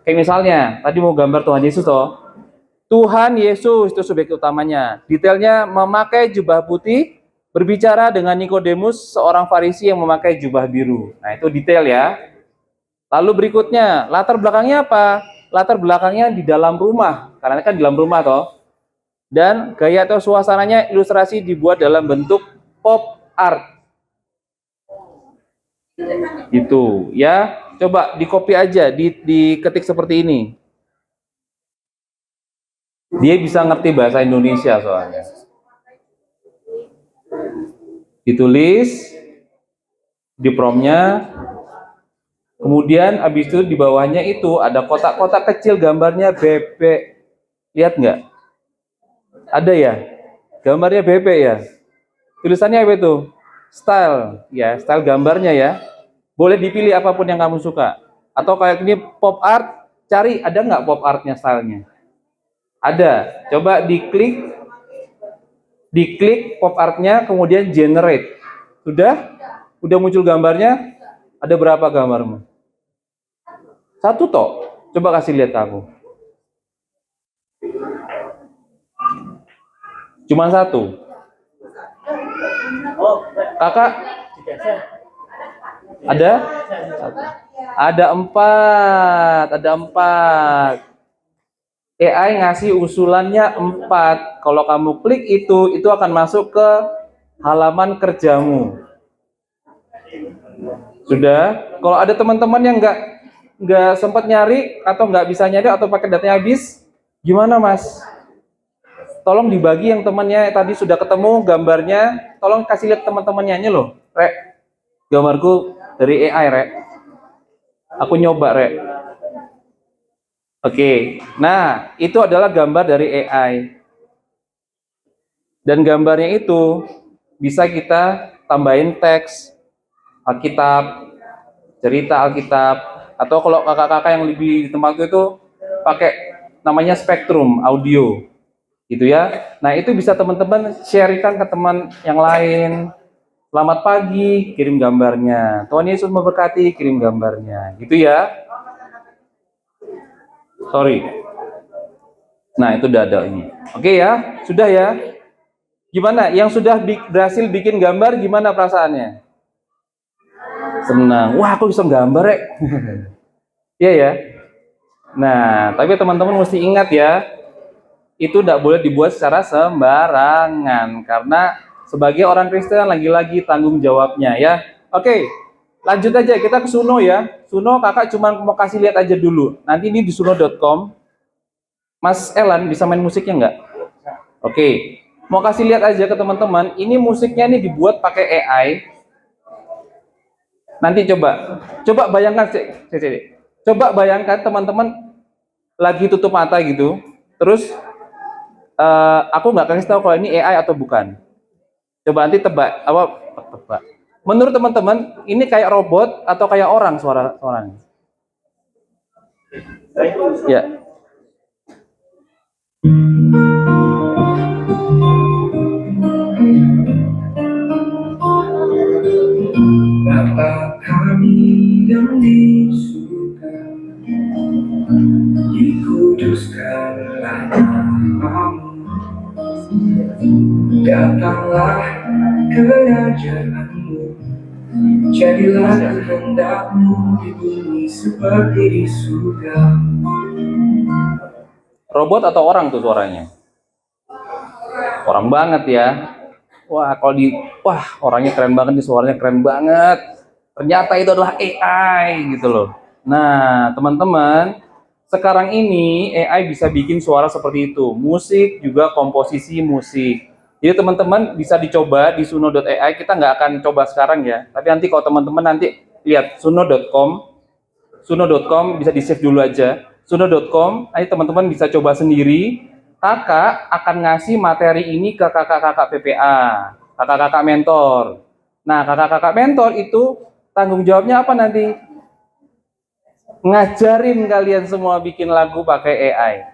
Kayak misalnya, tadi mau gambar Tuhan Yesus toh. Tuhan Yesus itu subjek utamanya. Detailnya memakai jubah putih, berbicara dengan Nikodemus, seorang Farisi yang memakai jubah biru. Nah, itu detail ya. Lalu berikutnya, latar belakangnya apa? Latar belakangnya di dalam rumah, karena kan di dalam rumah toh. Dan gaya atau suasananya ilustrasi dibuat dalam bentuk pop art. Itu ya. Coba di copy aja, diketik seperti ini. Dia bisa ngerti bahasa Indonesia soalnya. Ditulis di promptnya, kemudian habis itu di bawahnya itu ada kotak-kotak kecil gambarnya bebek. Lihat nggak? Ada ya? Gambarnya bebek ya? Tulisannya apa itu? Style, ya, style gambarnya ya. Boleh dipilih apapun yang kamu suka. Atau kayak ini pop art, cari ada nggak pop artnya stylenya? Ada. Coba diklik pop artnya, kemudian generate. Sudah? Udah muncul gambarnya? Ada berapa gambarmu? Satu toh. Coba kasih lihat aku. Cuma satu. Kakak? Ada? Ada empat. AI ngasih usulannya 4. Kalau kamu klik itu akan masuk ke halaman kerjamu. Sudah? Kalau ada teman-teman yang nggak sempat nyari atau nggak bisa nyari atau pakai datanya habis, gimana Mas? Tolong dibagi yang temannya tadi sudah ketemu gambarnya, tolong kasih lihat teman-temannya loh. Rek, gambarku dari AI, Rek. Aku nyoba, Rek. Oke, nah itu adalah gambar dari AI. Dan gambarnya itu bisa kita tambahin teks, Alkitab, cerita Alkitab, atau kalau kakak-kakak yang lebih di tempatku itu pakai namanya spektrum audio, gitu ya. Nah itu bisa teman-teman sharekan ke teman yang lain. Selamat pagi, kirim gambarnya. Tuhan Yesus memberkati, kirim gambarnya, gitu ya. Sorry. Nah, itu udah ada ini. Oke ya, sudah ya. Gimana? Yang sudah berhasil bikin gambar, gimana perasaannya? Senang. Wah, aku bisa gambar, Rek. Iya ya. Nah, tapi teman-teman mesti ingat ya, itu tidak boleh dibuat secara sembarangan. Karena sebagai orang Kristen, lagi-lagi tanggung jawabnya ya. Oke. Lanjut aja, kita ke Suno ya. Suno kakak cuma mau kasih lihat aja dulu. Nanti ini di suno.com. Mas Elan bisa main musiknya nggak? Oke. Mau kasih lihat aja ke teman-teman. Ini musiknya nih dibuat pakai AI. Nanti coba bayangkan. Coba bayangkan teman-teman lagi tutup mata gitu. Terus aku nggak kasih tahu kalau ini AI atau bukan. Coba nanti tebak. Tebak. Menurut teman-teman, ini kayak robot atau kayak orang suaranya? Ya. Bapa kami yang di surga, dikuduskanlah namamu, datanglah kerajaanmu, jadilah kehendakmu di bumi seperti di surga. Robot atau orang tuh suaranya? Orang banget ya. Wah, orangnya keren banget nih, suaranya keren banget. Ternyata itu adalah AI gitu loh. Nah, teman-teman, sekarang ini AI bisa bikin suara seperti itu, musik juga komposisi musik. Jadi teman-teman bisa dicoba di suno.ai, kita nggak akan coba sekarang ya, tapi nanti kalau teman-teman nanti lihat suno.com bisa di save dulu aja, suno.com, nanti teman-teman bisa coba sendiri. Kakak akan ngasih materi ini ke kakak-kakak PPA, kakak-kakak mentor. Nah, kakak-kakak mentor itu tanggung jawabnya apa nanti? Ngajarin kalian semua bikin lagu pakai AI.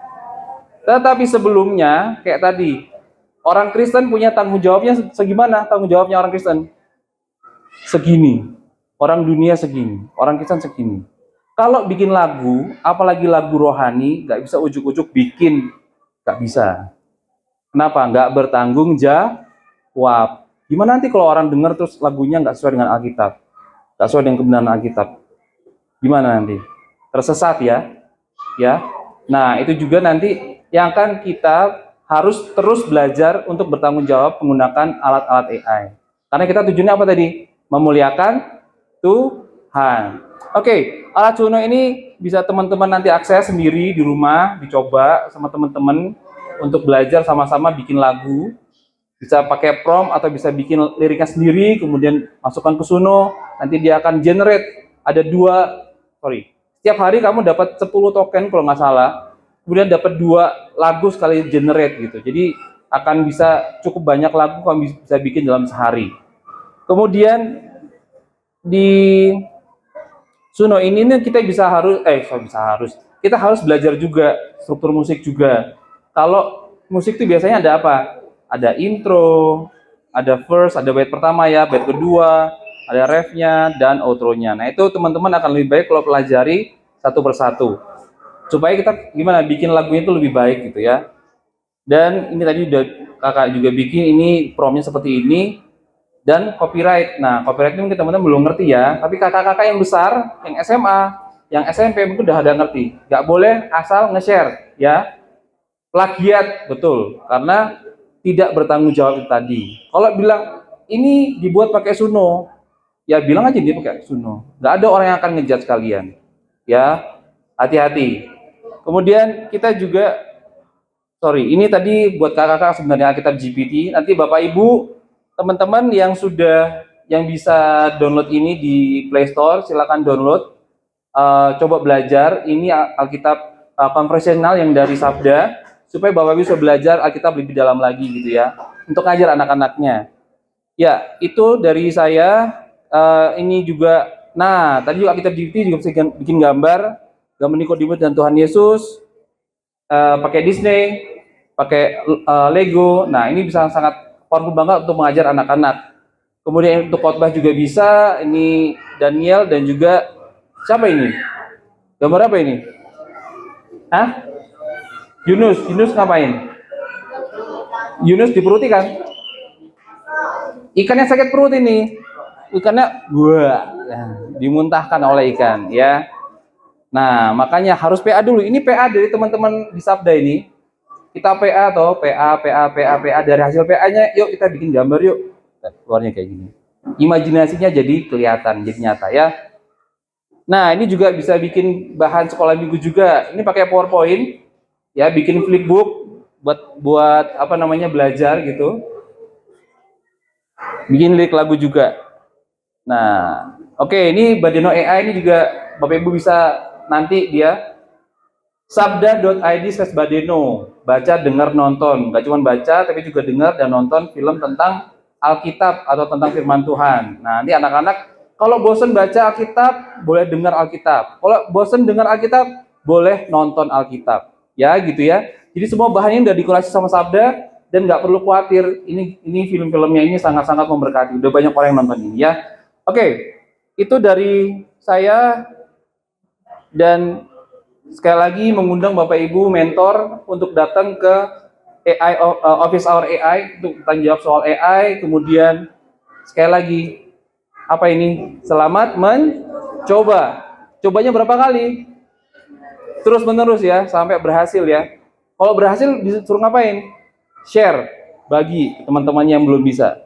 Tetapi sebelumnya, kayak tadi, orang Kristen punya tanggung jawabnya segimana? Tanggung jawabnya orang Kristen? Segini. Orang dunia segini. Orang Kristen segini. Kalau bikin lagu, apalagi lagu rohani, nggak bisa ujuk-ujuk bikin. Nggak bisa. Kenapa? Nggak bertanggung jawab. Gimana nanti kalau orang dengar terus lagunya nggak sesuai dengan Alkitab? Nggak sesuai dengan kebenaran Alkitab? Gimana nanti? Tersesat ya. Nah, itu juga nanti yang akan kita harus terus belajar untuk bertanggung jawab menggunakan alat-alat AI. Karena kita tujuannya apa tadi? Memuliakan Tuhan. Oke, alat Suno ini bisa teman-teman nanti akses sendiri di rumah, dicoba sama teman-teman untuk belajar sama-sama bikin lagu. Bisa pakai prompt atau bisa bikin liriknya sendiri, kemudian masukkan ke Suno, nanti dia akan generate. Ada setiap hari kamu dapat 10 token kalau nggak salah, kemudian dapat 2 lagu sekali generate gitu. Jadi akan bisa cukup banyak lagu kamu bisa bikin dalam sehari. Kemudian di Suno ini kita kita harus belajar juga struktur musik juga. Kalau musik itu biasanya ada apa? Ada intro, ada verse, ada bait pertama ya, bait kedua, ada refnya dan outro-nya. Nah, itu teman-teman akan lebih baik kalau pelajari satu persatu. Supaya kita gimana bikin lagunya itu lebih baik gitu ya. Dan ini tadi udah kakak juga bikin, ini promnya seperti ini. Dan copyright. Nah, copyright ini mungkin teman-teman belum ngerti ya. Tapi kakak-kakak yang besar, yang SMA, yang SMP mungkin udah ada ngerti. Nggak boleh asal nge-share ya. Plagiat, betul. Karena tidak bertanggung jawab itu tadi. Kalau bilang ini dibuat pakai Suno, ya bilang aja dia pakai Suno. Nggak ada orang yang akan ngejudge kalian. Ya, hati-hati. Kemudian kita juga, ini tadi buat kakak-kakak sebenarnya Alkitab GPT. Nanti Bapak Ibu, teman-teman yang bisa download ini di Play Store, silakan download. Coba belajar. Ini Alkitab konvensional yang dari Sabda, supaya Bapak Ibu bisa belajar Alkitab lebih dalam lagi gitu ya, untuk ngajar anak-anaknya. Ya, itu dari saya. Ini juga, nah tadi juga Alkitab GPT juga bisa bikin gambar Nikodemus dan Tuhan Yesus, pakai Disney, pakai Lego. Nah, ini bisa sangat powerful banget untuk mengajar anak-anak. Kemudian untuk khotbah juga bisa. Ini Daniel dan juga siapa ini? Gambar apa ini? Yunus ngapain? Yunus diperuti kan? Ikannya sakit perut ini. Ikannya dimuntahkan oleh ikan ya. Nah, makanya harus PA dulu. Ini PA dari teman-teman di Sabda ini. Kita PA atau PA dari hasil PA-nya, yuk kita bikin gambar yuk. Keluarnya kayak gini. Imajinasinya jadi kelihatan, jadi nyata ya. Nah, ini juga bisa bikin bahan sekolah minggu juga. Ini pakai PowerPoint. Ya, bikin flipbook buat belajar gitu. Bikin lirik lagu juga. Nah, oke, ini Badeno AI ini juga Bapak Ibu bisa nanti dia sabda.id/badeno, baca, dengar, nonton. Gak cuma baca tapi juga dengar dan nonton film tentang Alkitab atau tentang firman Tuhan. Nah, nanti anak-anak kalau bosen baca Alkitab, boleh dengar Alkitab. Kalau bosen dengar Alkitab, boleh nonton Alkitab. Ya, gitu ya. Jadi semua bahannya udah dikurasi sama Sabda dan nggak perlu khawatir. Ini film-filmnya ini sangat-sangat memberkati. Udah banyak orang yang nonton ini ya. Oke, itu dari saya. Dan sekali lagi mengundang Bapak Ibu mentor untuk datang ke AI Office Hour AI untuk tanya jawab soal AI. Kemudian sekali lagi, apa ini? Selamat mencoba. Cobanya berapa kali? Terus menerus ya, sampai berhasil ya. Kalau berhasil disuruh ngapain? Share, bagi teman-teman yang belum bisa.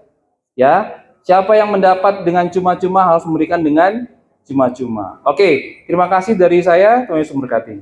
Ya, siapa yang mendapat dengan cuma-cuma harus memberikan dengan cuma-cuma. Oke, terima kasih dari saya. Tuhan Yesus memberkati.